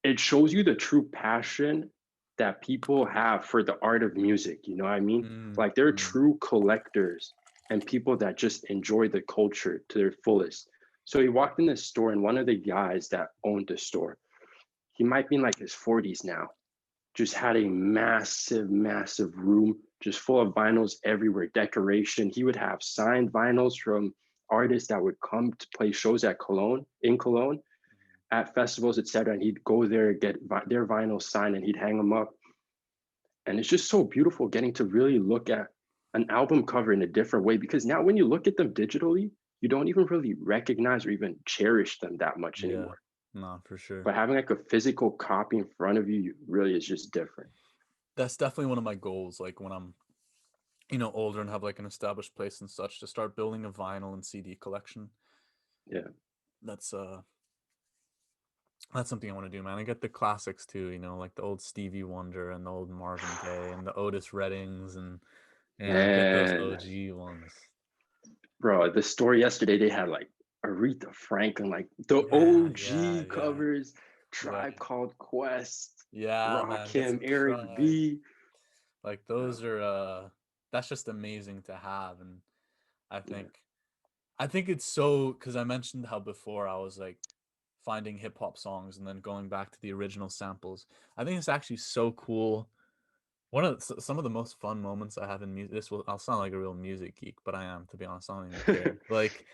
it shows you the true passion that people have for the art of music. You know what I mean? mm, Like they're mm. true collectors and people that just enjoy the culture to their fullest. So he walked in the store, and one of the guys that owned the store, he might be in like his 40s now, just had a massive, massive room just full of vinyls everywhere, decoration. He would have signed vinyls from artists that would come to play shows at Cologne, in Cologne, at festivals, etc. And he'd go there, get their vinyls signed, and he'd hang them up. And it's just so beautiful getting to really look at an album cover in a different way, because now when you look at them digitally, you don't even really recognize or even cherish them that much Yeah, anymore. no, for sure. But having like a physical copy in front of you really is just different. That's definitely one of my goals. Like when I'm, older and have like an established place and such, to start building a vinyl and CD collection. Yeah. That's That's something I want to do, man. I get the classics too, like the old Stevie Wonder and the old Marvin Gaye and the Otis Reddings, and get those Man, OG ones. bro, the store yesterday, they had like Aretha Franklin, like the Yeah, yeah, OG yeah, covers, yeah, Tribe Called Quest, yeah, man. Get Rakim, some Eric Tribe. B. Like Uh, those are that's just amazing to have, and I yeah. think I think it's so, because I mentioned how before I was like finding hip hop songs and then going back to the original samples. I think it's actually so cool. Some of the most fun moments I have in music. I'll sound like a real music geek, but I am, to be honest. I don't even care. Like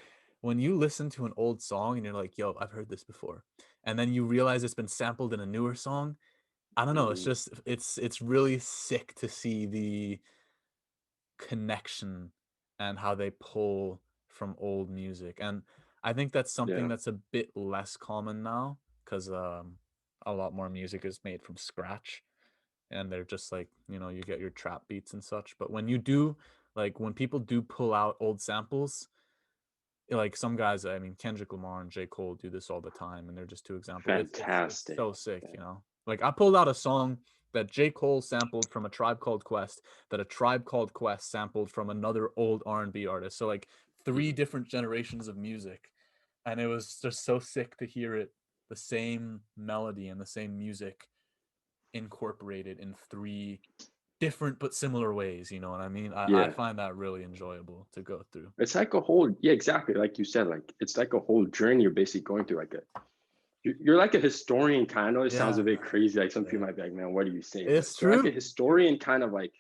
when you listen to an old song and you're like, "Yo, I've heard this before," and then you realize it's been sampled in a newer song. I don't know. It's Mhm. just it's really sick to see the connection and how they pull from old music. And I think that's something Yeah, that's a bit less common now because a lot more music is made from scratch and they're just like, you get your trap beats and such. But when you do, like when people do pull out old samples, like some guys, I mean, Kendrick Lamar and J. Cole do this all the time, and they're just two examples. It's fantastic. so sick, Yeah. Like I pulled out a song that J. Cole sampled from A Tribe Called Quest, that A Tribe Called Quest sampled from another old R&B artist. So like three Mhm. different generations of music, and it was just so sick to hear it, the same melody and the same music incorporated in three different but similar ways. You know what I mean? I Yeah. find that really enjoyable to go through. It's like a whole, yeah, exactly. Like you said, like it's like a whole journey you're basically going through. Like you're like a historian kind of. I know it sounds a Yeah, bit man. crazy. Like some people Yeah. might be like, man, what are you saying? But It's you're like a true. historian kind of like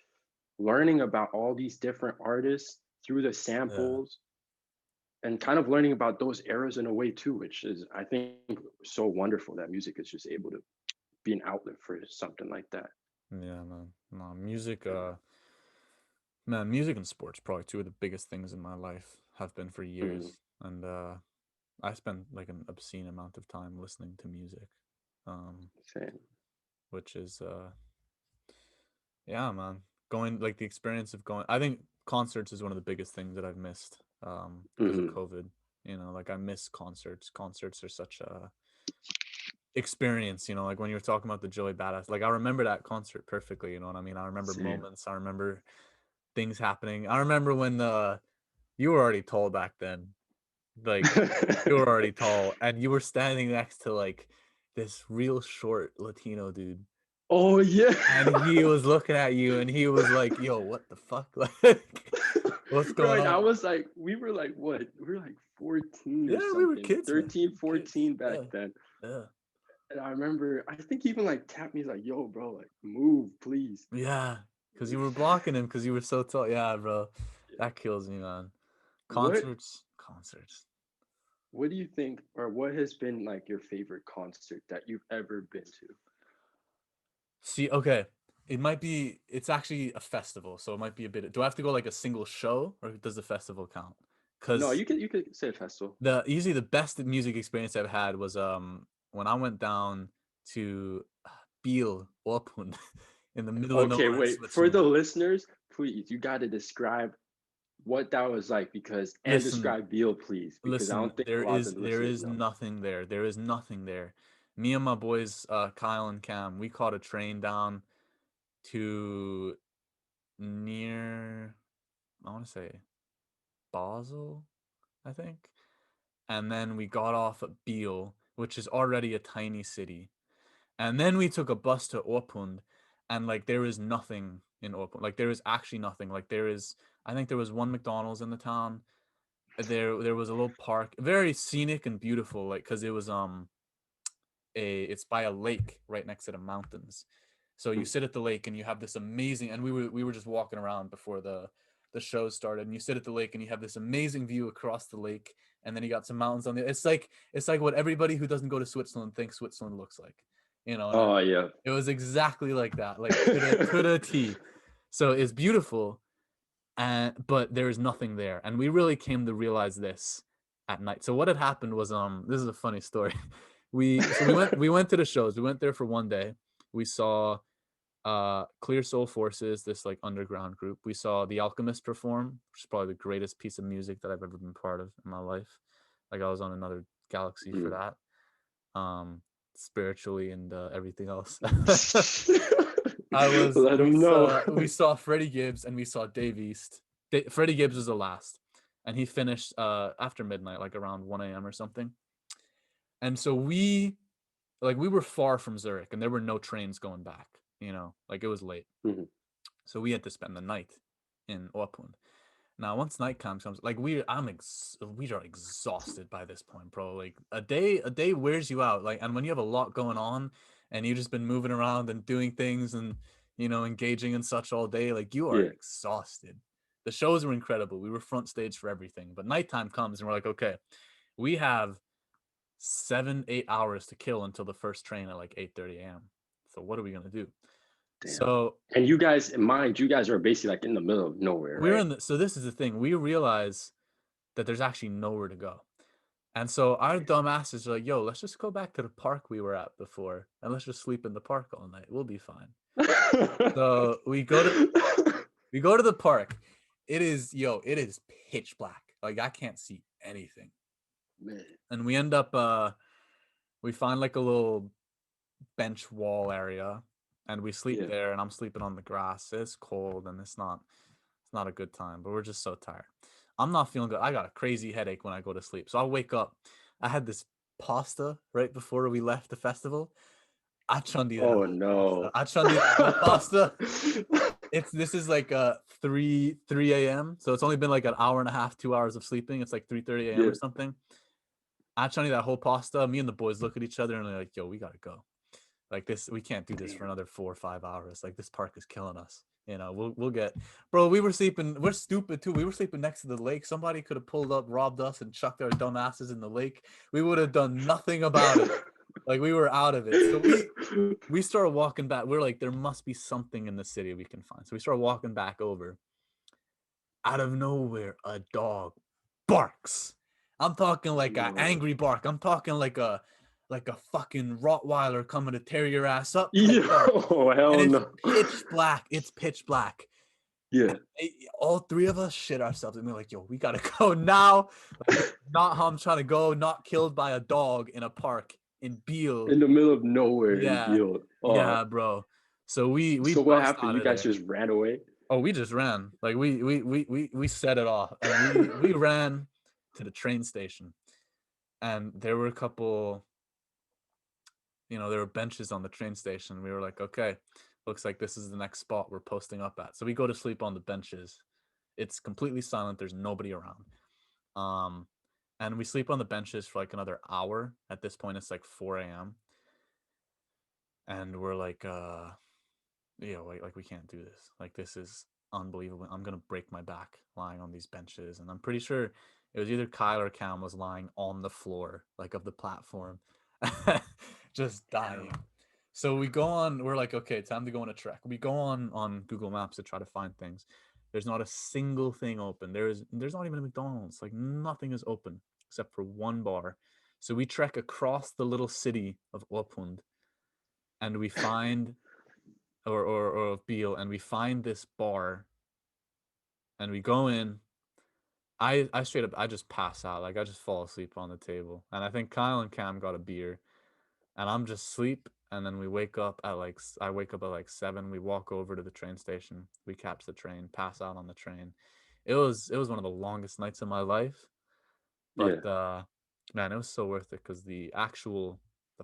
learning about all these different artists through the Yeah. samples and kind of learning about those eras in a way too, which is, I think, so wonderful that music is just able to be an outlet for something like that. Yeah, man. No, music, music and sports probably two of the biggest things in my life have been for Mhm. years. And I spend like an obscene amount of time listening to music. Um, Same. which is yeah, man. Going like the experience of going, I think concerts is one of the biggest things that I've missed because of Mhm. COVID. Like I miss concerts. Concerts are such a experience, like when you were talking about the Joey Badass, like I remember that concert perfectly, you know what I mean? I remember Same. moments, I remember things happening. I remember when you were already tall back then. Like you were already tall and you were standing next to like this real short Latino dude. Oh yeah. And he was looking at you and he was like, yo, what the fuck? Like, what's Bro, going like I on? was like, we were like what? We were like 14 or Yeah, we were something, kids, man. 13, Kids. 14 back Yeah. then. Yeah. And I remember, I think he even like tapped me, he's like, yo, bro, like move, please. Yeah. Because you were blocking him because you were so tall. Yeah, bro. Yeah. That kills me, man. What Concerts. what do you think, or what has been like your favorite concert that you've ever been to? See, okay. It's actually a festival, so it might be a bit. Do I have to go like a single show or does the festival count? No, Because you could say a festival. the best music experience I've had was when I went down to Biel, Orpund, in the middle of Okay, nowhere in wait. For the Switzerland. listeners, please, you got to describe what that was like, because and Listen, describe Beal, please, because I listen, don't think a there lot of is the there listeners is know. nothing there. There is nothing there. Me and my boys, Kyle and Cam, we caught a train down to near, I want to say Basel, I think. And then we got off at Biel, which is already a tiny city. And then we took a bus to Orpund, and like there is nothing in Orpund. Like there is actually nothing. Like I think there was one McDonald's in the town. There was a little park, very scenic and beautiful, like because it was it's by a lake right next to the mountains. So you Mm. sit at the lake and you have this amazing, and we were just walking around before the show started, and you sit at the lake and you have this amazing view across the lake, and then you got some mountains on the. It's like what everybody who doesn't go to Switzerland thinks Switzerland looks like. You know what I Oh mean? yeah. It was exactly like that, like to the T. So it's beautiful, and but there is nothing there, and we really came to realize this at night. So what had happened was this is a funny story. We went to the shows. We went there for one day. We saw Clear Soul Forces, this like underground group. We saw The Alchemist perform, which is probably the greatest piece of music that I've ever been part of in my life. Like I was on another galaxy for Mm. that. Spiritually and everything else. Let We him know. saw Freddie Gibbs and we saw Dave East. Freddie Gibbs was the last, and he finished after midnight, like around 1 a.m. or something. And so we were far from Zurich, and there were no trains going back. Like it was late, Mhm. so we had to spend the night in Orpund. Now, once night comes, like we are exhausted by this point, bro. Like a day wears you out. Like, and when you have a lot going on, and you've just been moving around and doing things and engaging and such all day, like you are Yeah. exhausted. The shows were incredible. We were front stage for everything, but nighttime comes and we're like, okay, we have 7-8 hours to kill until the first train at like 8:30 a.m. So what are we gonna do? Damn. So And you guys, mind you guys are basically like in the middle of nowhere, we're right? in the, so this is the thing. We realize that there's actually nowhere to go. And so our Damn. dumbasses are like, yo, let's just go back to the park we were at before and let's just sleep in the park all night. We'll be fine. So we go to the park. It is, it is pitch black. Like I can't see anything. Man, And we end up we find like a little bench wall area and we sleep yeah. there and I'm sleeping on the grass. It's cold and it's not a good time, but we're just so tired. I'm not feeling good. I got a crazy headache when I go to sleep. So I'll wake up. I had this pasta right before we left the festival. I chundi that Oh whole pasta. no. I chundi that whole pasta. This is like 3 a.m. So it's only been like an hour and a half, 2 hours of sleeping. It's like 3:30 a.m. Yeah. or something. I chundi that whole pasta. Me and the boys look at each other and they're like, yo, we gotta go. Like this, we can't do this for Damn. another 4 or 5 hours. Like this park is killing us. We'll get, bro. We were sleeping. We're stupid too. We were sleeping next to the lake. Somebody could have pulled up, robbed us, and chucked our dumb asses in the lake. We would have done nothing about it. Like we were out of it. So we started walking back. We're like, there must be something in the city we can find. So we started walking back over. Out of nowhere, a dog barks. I'm talking like an No. angry bark. I'm talking like a fucking Rottweiler coming to tear your ass up type Yo, bark. And hell it's no. pitch black. It's pitch black. Yeah. All three of us shit ourselves and we're like, yo, we gotta go now. Like, this is not how I'm trying to go. Not killed by a dog in a park in Beale. In the middle of nowhere in Yeah, Beale. yeah, bro. So we So what bust happened? out You of guys there. just ran away? Oh, we just ran. Like we set it off and we ran to the train station. And there were a couple, there were benches on the train station. We were like, okay, looks like this is the next spot we're posting up at. So we go to sleep on the benches. It's completely silent. There's nobody around. Um, and we sleep on the benches for like another hour. At this point, it's like 4 a.m. And we're like, like we can't do this. Like this is unbelievable. I'm gonna break my back lying on these benches. And I'm pretty sure it was either Kyle or Cam was lying on the floor, like of the platform, just dying. Damn. So we're like, okay, time to go on a trek. We go on Google Maps to try to find things. There's not a single thing open. There's not even a McDonald's. Like nothing is open except for one bar. So we trek across the little city of Opund and we find or of Beale and we find this bar and we go in. I straight up I just pass out. Like I just fall asleep on the table. And I think Kyle and Cam got a beer and I'm just asleep. And then we wake up at I wake up at like 7. We walk over to the train station. We catch the train, pass out on the train. It was one of the longest nights of my life. But Yeah. man, it was so worth it because the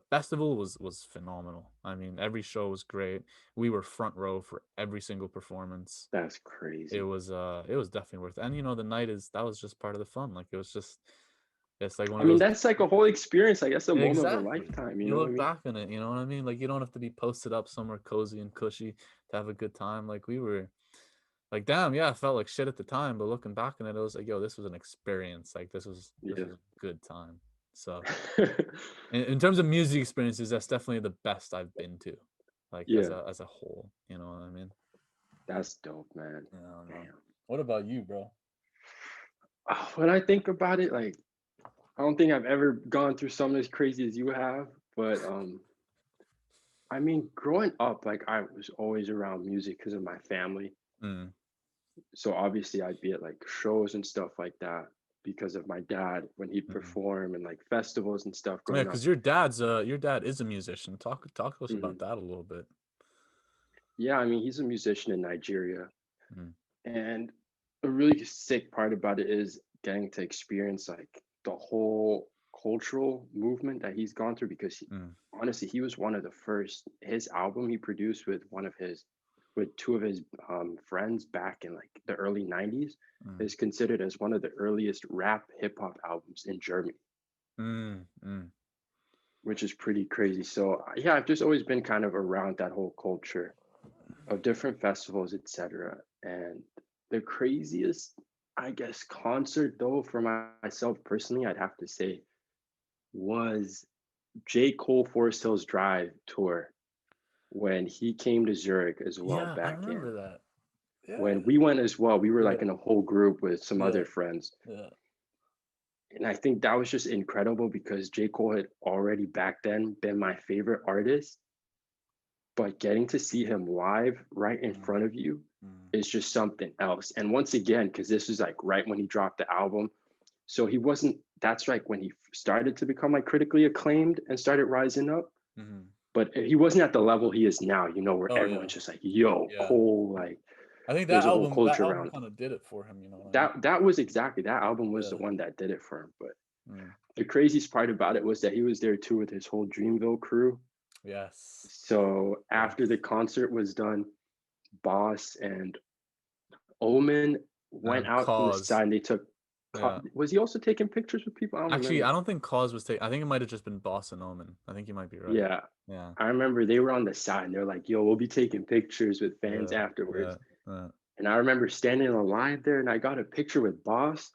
festival was phenomenal. I mean, every show was great. We were front row for every single performance. That's It crazy. was it was definitely worth it. And the night is that was just part of the fun. Like it's like one I of mean, those. that's like a whole experience. I guess a moment of a Exactly. lifetime. You You know what I look mean? back on it, you know what I mean? Like you don't have to be posted up somewhere cozy and cushy to have a good time. Like we were like, damn, yeah, I felt like shit at the time, but looking back on it, it was like, yo, this was an experience. Like this was Yeah. a good time. So in terms of music experiences, that's definitely the best I've been to. Like as Yeah. a whole. You know what I mean? That's dope, man. Yeah, I don't know. Damn. What about you, bro? When I think about it, like I don't think I've ever gone through something as crazy as you have, but I mean, growing up, like I was always around music because of my family. Mm, So obviously I'd be at like shows and stuff like that because of my dad when he'd mm. perform and like festivals and stuff Yeah, growing up. because your dad is a musician. Talk to us Mhm. about that a little bit. Yeah, I mean, he's a musician in Nigeria. Mm, And a really sick part about it is getting to experience like the whole cultural movement that he's gone through because mm, honestly, he was one of the first. His album he produced with two of his friends back in like the early 90s mm, is considered as one of the earliest rap hip hop albums in Germany, mm, mm, which is pretty crazy. So yeah, I've just always been kind of around that whole culture of different festivals, etc. And the craziest, I guess, concert though for myself personally, I'd have to say was J. Cole Forest Hills Drive tour when he came to Zurich as well Yeah, I back in. remember that. Yeah, When we went as well, we were like yeah, in a whole group with some yeah, other friends. yeah. And I think that was just incredible because J. Cole had already back then been my favorite artist, but getting to see him live right in Mm, front of you mm. is just something else. And once again, because this was like right when he dropped the album, so he wasn't, that's like when he started to become like critically acclaimed and started rising up. Mhm. But he wasn't at the level he is now, where Oh yeah, everyone's just like, yo, yeah. Cole, like I think there's a whole that culture album around him. kind of did it for him. You know what I mean? That was exactly, that album was the Yeah. one that did it for him. But Mm. the craziest part about it was that he was there too with his whole Dreamville crew. Yes. So after the Yes. concert was done, Boss and Omen went And out on the side Cause. and they took, Yeah. was he also taking pictures with people? I don't Actually, I remember. don't think Cause was taking. I think it might have just been Boss and Omen. I think you might be right. Yeah. Yeah. I remember they were on the side and they're like, yo, we'll be taking pictures with fans Yeah. afterwards. Yeah. Yeah. And I remember standing in a line there and I got a picture with Boss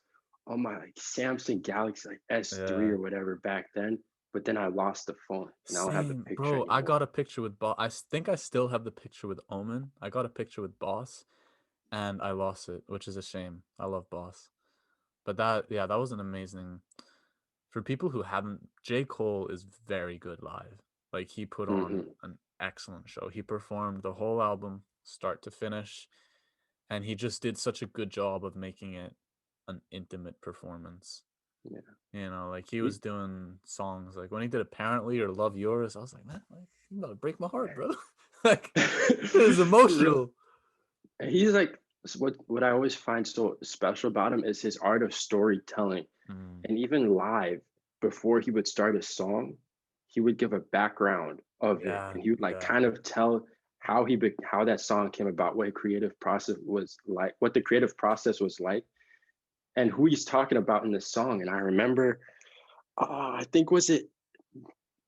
on my like Samsung Galaxy like S3 Yeah. or whatever back then. But then I lost the phone and I don't have the Same, picture bro. I anymore. got a picture with Boss. Think I still have the picture with Omen. I got a picture with Boss, and I lost it, which is a shame. I love Boss, but yeah, that was an amazing. For people who haven't, J. Cole is very good live. Like he put on Hmm. an excellent show. He performed the whole album, start to finish, and he just did such a good job of making it an intimate performance. Yeah. Like he He, was doing songs like when he did Apparently or Love Yours, I was like, man, like you about to break my heart, bro. Like it was for real. emotional. He's like, what I always find so special about him is his art of storytelling. Mm, And even live, before he would start a song, he would give a background of it, yeah, and he would like yeah. kind of tell how that song came about, what the creative process was like, and who he's talking about in the song. And I remember, I think was it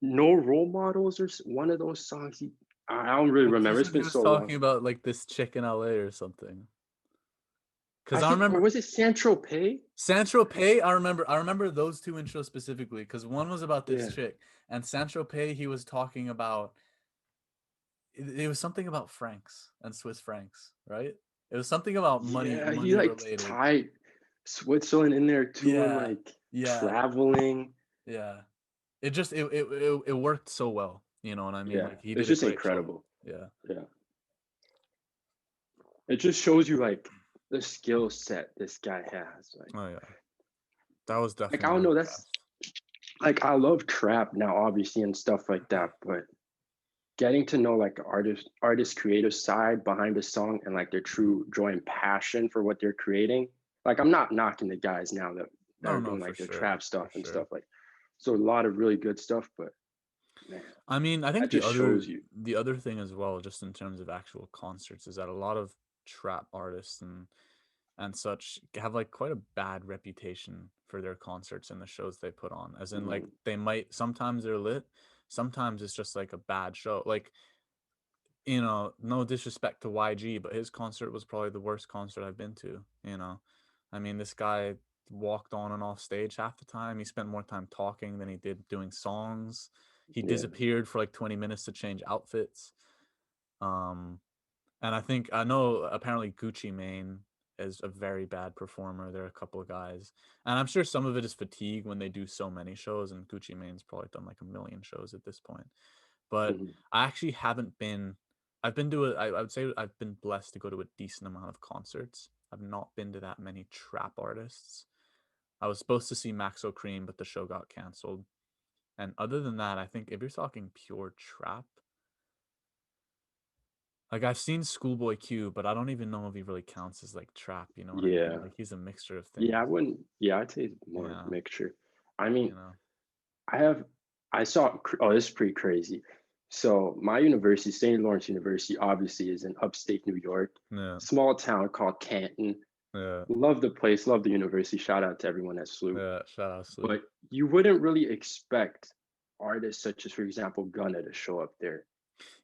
No Role Models or one of those songs. I don't really Well, remember. he It's said he been was so long. talking about like this chick in LA or something. Cause I I think, or remember was it Central Pay? Santro Pay. I remember those two intros specifically because one was about this Yeah, chick, and Santro Pay he was talking about it was something about francs and Swiss francs, right? It was something about yeah. He money like related. tied Switzerland in there too, and Yeah, like yeah, traveling. yeah. It just it worked so well. You know what I mean? Yeah, Like he it's did a just great job. incredible. Yeah. Yeah, it just shows you like the skill set this guy has. Oh yeah. That was I definitely don't one of know. the That's best. like I love trap now, obviously, and stuff like that. But getting to know like the artist creative side behind the song and like their true joy and passion for what they're creating. Like I'm not knocking the guys now that No, are no, doing for like their sure. trap stuff For and sure. stuff like. So a lot of really good stuff, but man, I mean, I that think just shows you. the other thing as well, just in terms of actual concerts, is that a lot of trap artists and such have like quite a bad reputation for their concerts and the shows they put on. As in, like Mhm. they might sometimes they're lit, sometimes it's just like a bad show. Like no disrespect to YG, but his concert was probably the worst concert I've been to. I mean, this guy walked on and off stage half the time. He spent more time talking than he did doing songs. He Yeah. disappeared for like 20 minutes to change outfits. Um, and I know apparently Gucci Mane is a very bad performer. There are a couple of guys, and I'm sure some of it is fatigue when they do so many shows. And Gucci Mane's probably done like a million shows at this point. But Mhm. I actually haven't been. I've been to I would say I've been blessed to go to a decent amount of concerts. I've not been to that many trap artists. I was supposed to see Maxo Cream, but the show got canceled. And other than that, I think if you're talking pure trap, like I've seen Schoolboy Q, but I don't even know if he really counts as like trap. You know what I mean? Yeah. Like he's a mixture of Yeah, I things. wouldn't. Yeah, I'd say it's more Yeah, mixture. I mean, you know. I have, I saw, oh, this is pretty crazy. So my university, St. Lawrence University, obviously is in upstate New York, Yeah, small town called Canton. yeah, Love the place, love the university. Shout out to everyone that flew. yeah. Shout out Slew. But you wouldn't really expect artists such as, for example, Gunna to show up there.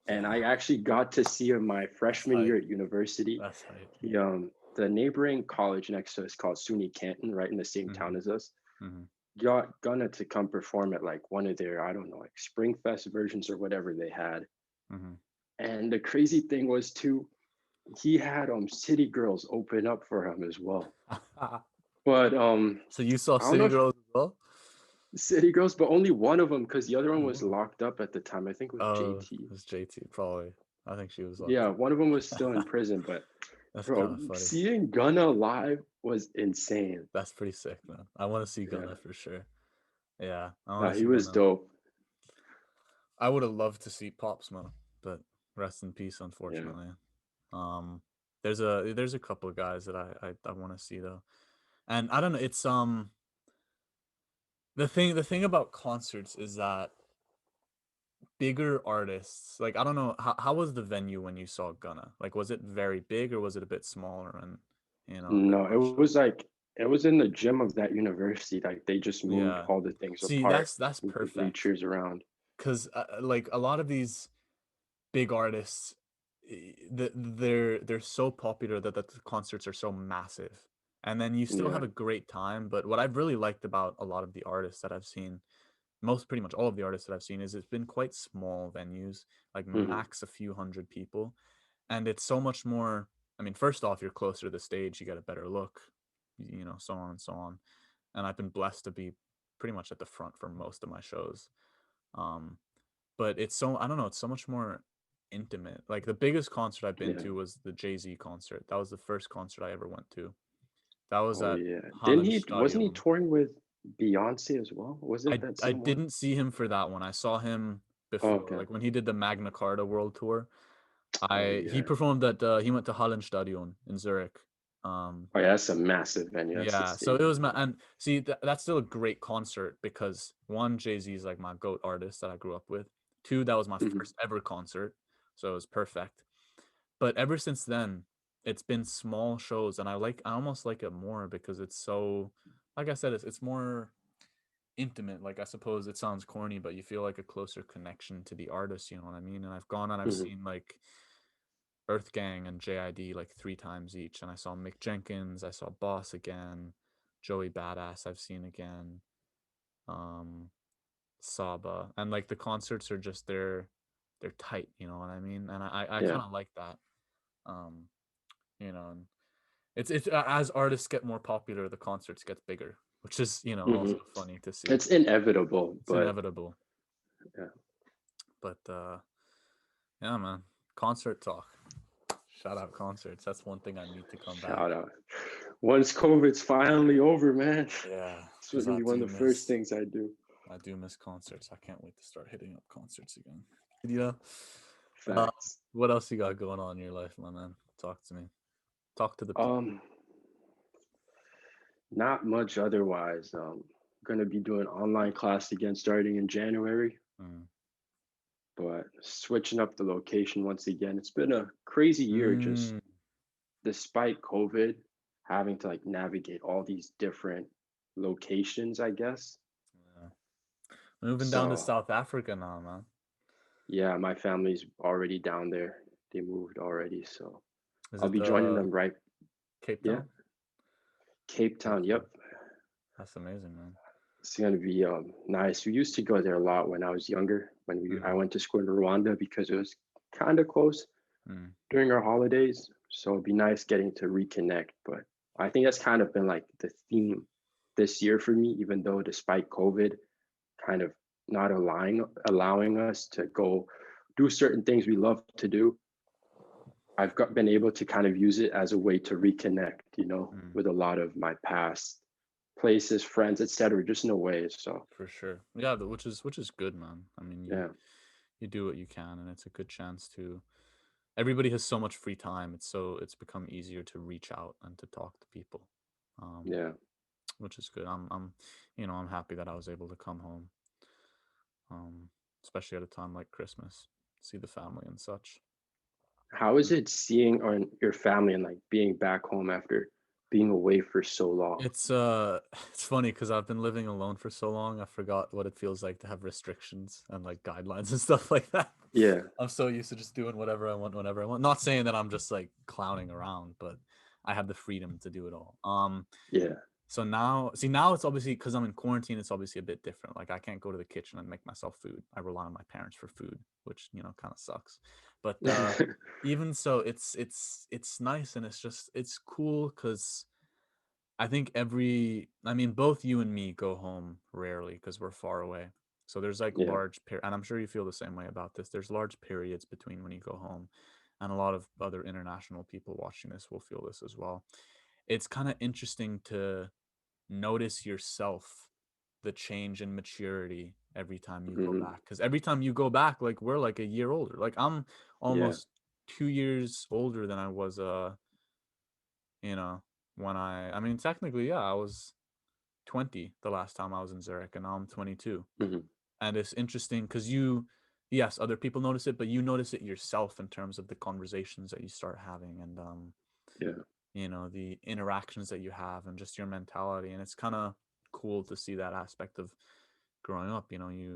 And Yeah, I actually got to see him my that's freshman year hype. at university. That's hype. The neighboring college next to us called SUNY Canton, right in the same Mm-hmm. town as us. Mm-hmm. got Gunna to come perform at like one of their, I don't know, like Springfest versions or whatever they had. Hmm. And the crazy thing was too, he had City Girls open up for him as well. But So you saw I don't know City if Girls as well? City Girls, but only one of them because the other one Oh, was wow. locked up at the time. I think it was Oh, it JT. was JT, probably. I think she was locked Yeah, one of them was still in up. prison, but That's kind bro, of funny. seeing Gunna live was insane. That's pretty sick, man. I want to see Yeah, Gunna for sure. Yeah, I want nah, to he see was Gunna. dope. I would have loved to see Pops, man, but rest in peace, Yeah. unfortunately. Um, there's a couple of guys that I want to see though, and I don't know. It's the thing about concerts is that bigger artists, like I don't know how was the venue when you saw Gunna? Like, was it very big or was it a bit smaller and a bit No, more it chill? was like it was in the gym of that university. Like they just moved Yeah. all the things See, apart, that's moved the perfect bleachers around. because like a lot of these big artists, they're so popular that the concerts are so massive, and then you still have Yeah. a great time. But what I've really liked about a lot of the artists that I've seen, pretty much all of the artists that I've seen, is it's been quite small venues, like Hmm. max a few hundred people, and it's so much more. I mean, first off, you're closer to the stage, you get a better look, so on and so on. And I've been blessed to be pretty much at the front for most of my shows. Um, but it's so I don't know, it's so much more intimate. Like the biggest concert I've been Yeah. to was the Jay-Z concert. That was the first concert I ever went to. That was Oh at yeah. Didn't Hallen he? Wasn't he Stadion. touring with Beyonce as well? Was it that I same one? didn't see him for that one. I saw him Oh, before, okay. like when he did the Magna Carta World Tour. Oh I He yeah. performed at he went to Hallen Stadion in Zurich. Um, Oh yeah. That's a massive venue. That's the yeah, so it stadium. was and see that's still a great concert because one, Jay-Z is like my goat artist that I grew up with. Two, that was my Hmm. first ever concert, so it was perfect. But ever since then, it's been small shows, and I almost like it more because it's so, like I said, it's more intimate. Like I suppose it sounds corny, but you feel like a closer connection to the artist. You know what I mean? And I've gone and I've Hmm. seen like Earth Gang and JID like 3 times each, and I saw Mick Jenkins, I saw Boss again, Joey Badass I've seen again, um, Saba, and like the concerts are just they're tight. You know what I mean? And I Yeah. kind of like that. Um, and it's as artists get more popular, the concerts get bigger, which is Hmm. also funny to see. It's inevitable, It's but inevitable, yeah. but yeah, man, concert talk. Shout out concerts. That's one thing I need to come back. Shout out. Once COVID's finally over, man, Yeah, it's because gonna be one of the first things I do. I do miss concerts. I can't wait to start hitting up concerts again. Yeah. Uh, Facts. what else you got going on in your life, my man? Talk to me. Talk to the people. Um, Not much otherwise. Gonna be doing online class again starting in January, Mm. but switching up the location once again. It's been a crazy year just Mm. despite COVID, having to like navigate all these different locations, I guess. Yeah. Moving down to So South Africa now, man. yeah, my family's already down there. They moved already, so Is I'll it be joining them right. Cape Yeah, Town? Cape That's Town. Yep, that's amazing, man. it's gonna be nice. We used to go there a lot when I was younger. When I Mm. went to school in Rwanda because it was kind of close Mm. during our holidays. So it'd be nice getting to reconnect. But I think that's kind of been like the theme this year for me, even though despite COVID, kind of not allowing us to go do certain things we love to do. Been able to kind of use it as a way to reconnect, Mm. with a lot of my past places, friends, etc. Just in a way. So For sure. Yeah, which is good, man. I mean, you yeah, you do what you can, and it's a good chance to. Everybody has so much free time. It's become easier to reach out and to talk to people, um, yeah. which is good. I'm happy that I was able to come home, um, especially at a time like Christmas, see the family and such. How is it seeing your family and like being back home after being away for so long? It's it's funny because I've been living alone for so long. I forgot what it feels like to have restrictions and like guidelines and stuff like that. Yeah, I'm so used to just doing whatever I want whenever I want. Not saying that I'm just like clowning around, but I have the freedom to do it all. yeah. So now, see, now it's obviously because I'm in quarantine, it's obviously a bit different. Like I can't go to the kitchen and make myself food. I rely on my parents for food, which, kind of sucks. But even so, it's nice, and it's cool because I think I mean, both you and me go home rarely because we're far away. So there's like Yeah. and I'm sure you feel the same way about this. There's large periods between when you go home, and a lot of other international people watching this will feel this as well. It's kind of interesting to notice yourself, the change in maturity every time you go Hmm. back. Because every time you go back, like we're like a year older. Like I'm Yeah. almost 2 years older than I was you know, when I mean technically, yeah, I was 20 the last time I was in Zurich, and now I'm 22. Hmm. And it's interesting because yes, other people notice it, but you notice it yourself in terms of the conversations that you start having, and Yeah. the interactions that you have, and just your mentality. And it's kind of cool to see that aspect of growing up.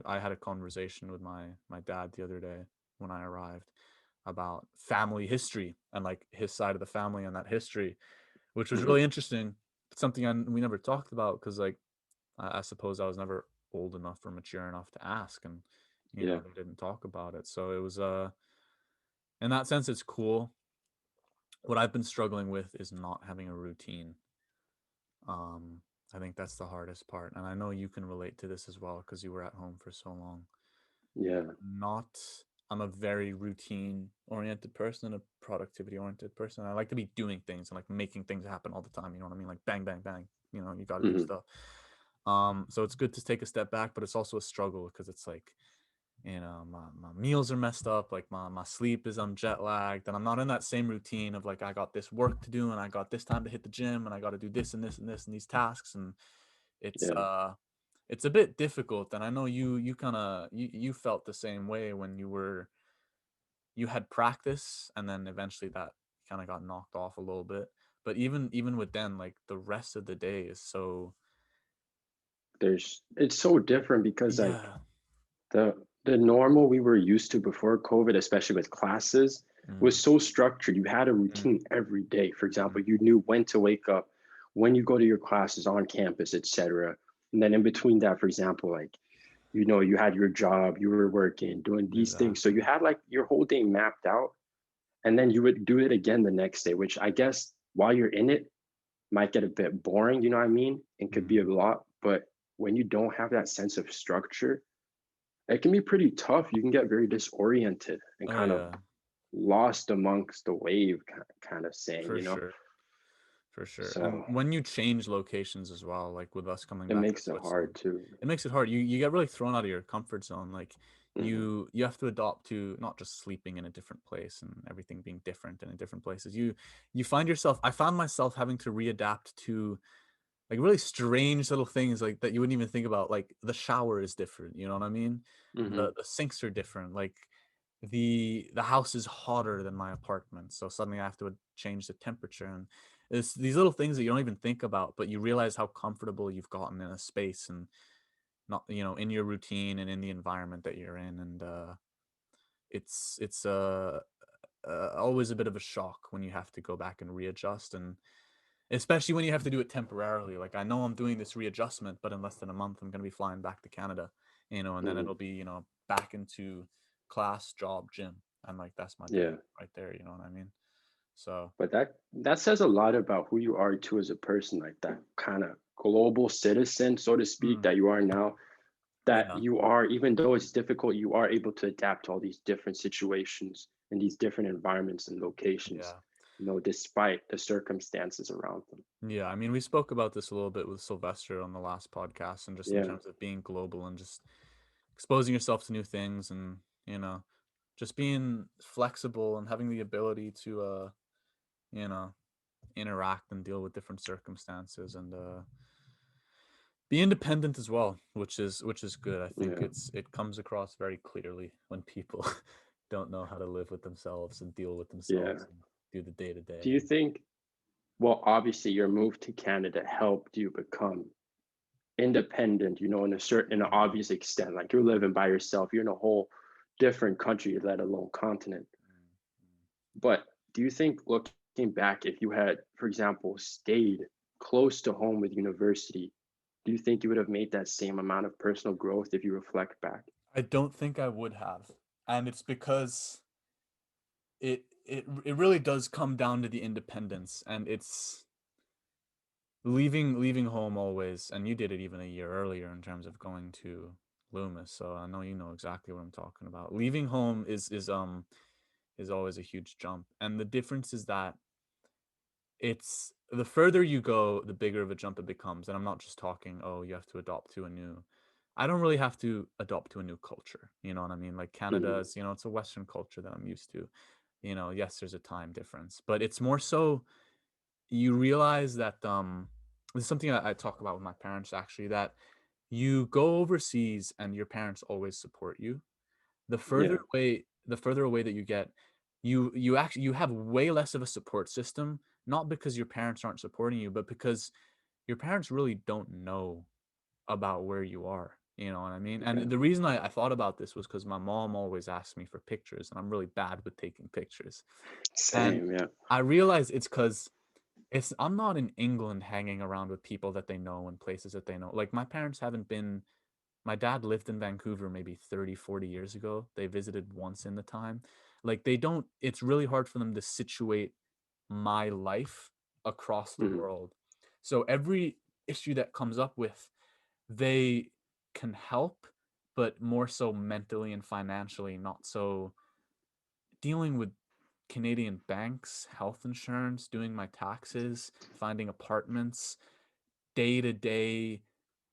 I had a conversation with my dad the other day when I arrived about family history and like his side of the family and that history, which was Hmm. really interesting. Something we never talked about because, like, I suppose I was never old enough or mature enough to ask, and Yeah. they didn't talk about it. So it was in that sense, it's cool. What I've been struggling with is not having a routine. Um, I think that's the hardest part, and I know you can relate to this as well because you were at home for so long. Yeah. Not, I'm a very routine oriented person and a productivity oriented person. I like to be doing things and like making things happen all the time. You know what I mean? Like bang, bang, bang. You got to do Hmm. stuff. So it's good to take a step back, but it's also a struggle because it's like, my meals are messed up. Like my sleep is, I'm jet lagged, and I'm not in that same routine of like, I got this work to do and I got this time to hit the gym and I got to do this and this and this and these tasks. And it's, Yeah. it's a bit difficult. And I know you kind of, you felt the same way when you had practice, and then eventually that kind of got knocked off a little bit. But even with then, like the rest of the day is so, It's so different because like yeah. the the normal we were used to before COVID, especially with classes, Mm, was so structured. You had a mm, routine every day. For mm, example, you knew when to wake up, when you go to your classes on campus, etc. And then in between that, for example, like you had your job, you were working, doing these things. So exactly. you had like your whole day mapped out, and then you would do it again the next day, which I guess while you're in it might get a bit boring, you know what I mean? And could be a Mm. lot. But when you don't have that sense of structure, it can be pretty tough. You can get very disoriented and Oh kind of yeah, lost amongst the wave, kind of for saying. sure. For sure. And So when you change locations as well, like with us coming it back to makes it hard Switzerland, too. it makes it hard. You get really thrown out of your comfort zone. Like Hmm. you have to adopt to not just sleeping in a different place and everything being different and in different places. You find yourself, I found myself having to readapt to like really strange little things like that you wouldn't even think about. Like the shower is different, you know what I mean? Hmm. The sinks are different. Like the house is hotter than my apartment, so suddenly I have to change the temperature. And it's these little things that you don't even think about, but you realize how comfortable you've gotten in a space, and not, in your routine and in the environment that you're in. And it's always a bit of a shock when you have to go back and readjust, and especially when you have to do it temporarily. Like, I know I'm doing this readjustment, but in less than a month I'm going to be flying back to Canada, and then Hmm. it'll be, back into class, job, gym, and like that's my day Yeah. right there, you know what I mean? So But that says a lot about who you are too as a person, like that kind of global citizen, so to speak, mm, that you are now. That yeah, you are, even though it's difficult, you are able to adapt to all these different situations and these different environments and locations, yeah, despite the circumstances around them. yeah. I mean, we spoke about this a little bit with Sylvester on the last podcast, and just in Yeah. terms of being global and just exposing yourself to new things, and you know just being flexible and having the ability to you know interact and deal with different circumstances, and be independent as well, which is good. I think Yeah. it comes across very clearly when people don't know how to live with themselves and deal with Yeah. themselves and do the day to Do day. you think, well, obviously your move to Canada helped you become independent, in in an Mm, obvious extent, like you're living by yourself, you're in a whole different country, let alone continent. mm, mm. But do you think, looking back, if you had, for example, stayed close to home with university, do you think you would have made that same amount of personal growth if you reflect back? I don't think I would have. And it's because it really does come down to the independence, and it's leaving home always, and you did it even a year earlier in terms of going to Loomis, so I know you know exactly what I'm talking about. Leaving home is always a huge jump, and the difference is that it's the further you go, the bigger of a jump it becomes. And I'm not just talking, oh, you have to adopt to a new. I don't really have to adopt to a new culture. You know what I mean? Like Canada Mhm. is, it's a Western culture that I'm used to. Yes, there's a time difference, but it's more so you realize that this is something I talk about with my parents actually, that you go overseas and your parents always support you. Yeah, The further away that you get, you have way less of a support system, not because your parents aren't supporting you, but because your parents really don't know about where you are. You know what I mean? yeah, And the reason I thought about this was because my mom always asked me for pictures, and I'm really bad with taking pictures. And same, yeah, I realize it's because I'm not in England hanging around with people that they know and places that they know. Like my parents haven't been my dad lived in Vancouver maybe 30, 40 years ago. They visited once in the time. Like they don't it's really hard for them to situate my life across the mhm, world. So every issue that comes up with, they can help, but more so mentally and financially, not so dealing with Canadian banks, health insurance, doing my taxes, finding apartments, day to day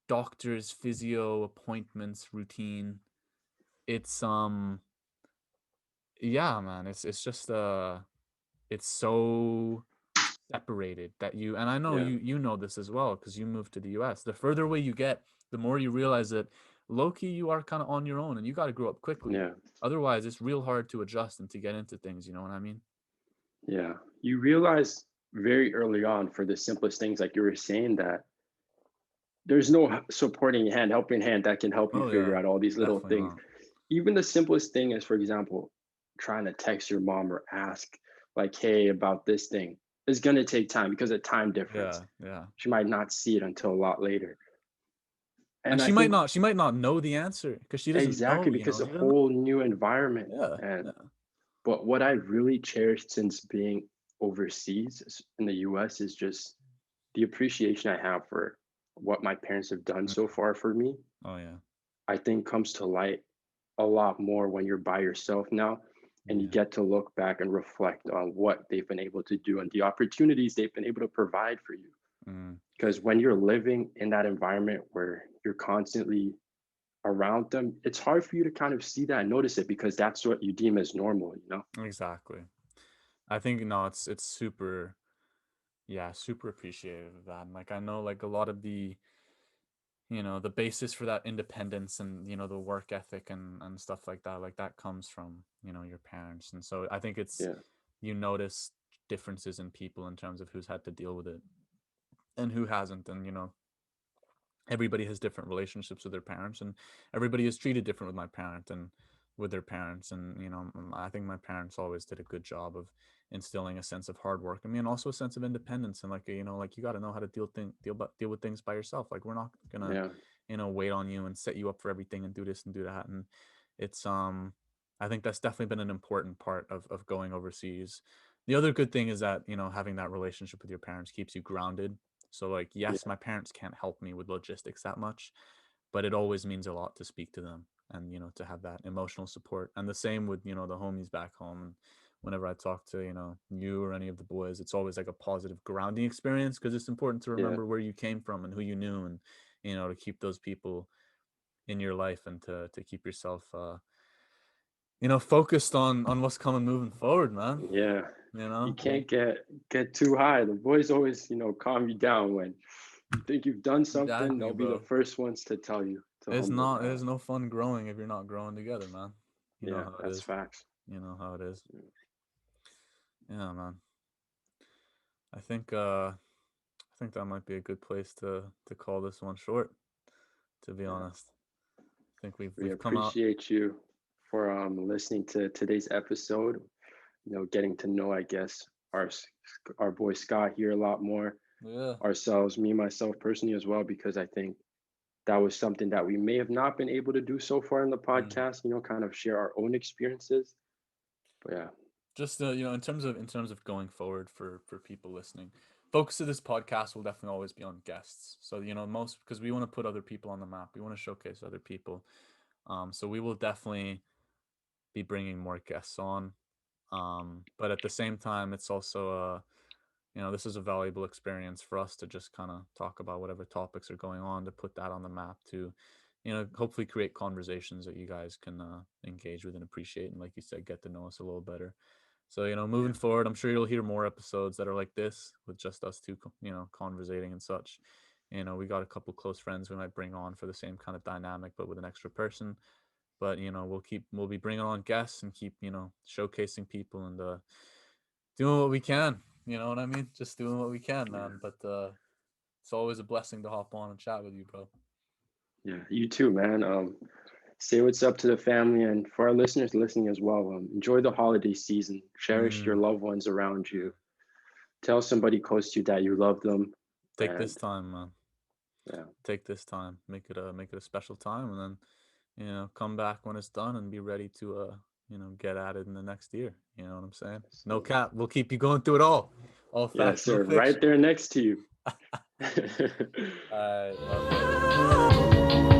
doctors, physio appointments, routine. It's yeah, man, it's just it's so separated that and I know yeah, you know this as well because you moved to the US. The further away you get, the more you realize that low key you are kind of on your own and you got to grow up quickly. yeah, Otherwise, it's real hard to adjust and to get into things, you know what I mean? yeah. You realize very early on for the simplest things, like you were saying, that there's no supporting hand, helping hand that can help you Oh figure yeah, out all these little definitely things. not. Even the simplest thing is, for example, trying to text your mom or ask, like, hey, about this thing is going to take time because of time difference. Yeah, yeah. She might not see it until a lot later. And And I think she might not know the answer because she doesn't exactly know, because a she doesn't know. whole new environment. Yeah, And yeah. but what I really cherished since being overseas in the US is just the appreciation I have for what my parents have done Mm. so far for me. Oh yeah. I think comes to light a lot more when you're by yourself now and you Yeah. get to look back and reflect on what they've been able to do and the opportunities they've been able to provide for you. Mm. Because when you're living in that environment where you're constantly around them, it's hard for you to kind of see that and notice it because that's what you deem as normal, you know? Exactly. I think no, it's super, yeah, super appreciative of that. And like I know like a lot of the basis for that independence and the work ethic and stuff like that comes from, your parents. And so I think it's Yeah, you notice differences in people in terms of who's had to deal with it and who hasn't. And everybody has different relationships with their parents, and everybody is treated different with my parent and with their parents. And I think my parents always did a good job of instilling a sense of hard work in me and also a sense of independence, and like like you got to know how to deal with things by yourself. Like we're not gonna yeah, wait on you and set you up for everything and do this and do that. And it's I think that's definitely been an important part of going overseas. The other good thing is that having that relationship with your parents keeps you grounded. So like, yes, yeah, my parents can't help me with logistics that much, but it always means a lot to speak to them and to have that emotional support. And the same with the homies back home. And whenever I talk to you or any of the boys, it's always like a positive grounding experience because it's important to yeah, remember where you came from and who you knew, and to keep those people in your life and to keep yourself focused on what's coming moving forward, man. yeah. You You know, can't get too high. The boys always, calm you down when you think you've done something. exactly, They'll be the bro. first ones to tell you to It's humble not. down. There's no fun growing if you're not growing together, man. You know Yeah, how it that's is. facts. You know how it is. Yeah, Yeah, man. I think that might be a good place to call this one short. To be yeah. honest, I think We we've come out. appreciate you for listening to today's episode. Getting to know, I guess, our boy Scott here a lot more. Yeah. ourselves, me, myself personally as well, because I think that was something that we may have not been able to do so far in the Mm. podcast, kind of share our own experiences. But yeah, Just in terms of going forward for people listening, focus of this podcast will definitely always be on guests. So most because we want to put other people on the map. We want to showcase other people. So we will definitely be bringing more guests on. But at the same time, it's also this is a valuable experience for us to just kind of talk about whatever topics are going on, to put that on the map, to hopefully create conversations that you guys can engage with and appreciate, and like you said, get to know us a little better. So moving yeah, forward, I'm sure you'll hear more episodes that are like this with just us two conversating and such. We got a couple close friends we might bring on for the same kind of dynamic but with an extra person. But we'll be bringing on guests and keep showcasing people and doing what we can. You know what I mean? Just doing what we can, yeah, man. But it's always a blessing to hop on and chat with you, bro. yeah. You too, man. Say what's up to the family, and for our listeners listening as well. Enjoy the holiday season. Cherish your Mm. loved ones around you. Tell somebody close to you that you love them, Take this and time, man. yeah, Take this time. Make it a special time, and then come back when it's done and be ready to get at it in the next year. You know what I'm saying? No so, cap. We'll keep you going through it all yeah, fact, no sir, right fiction. there next to you. All right, love you.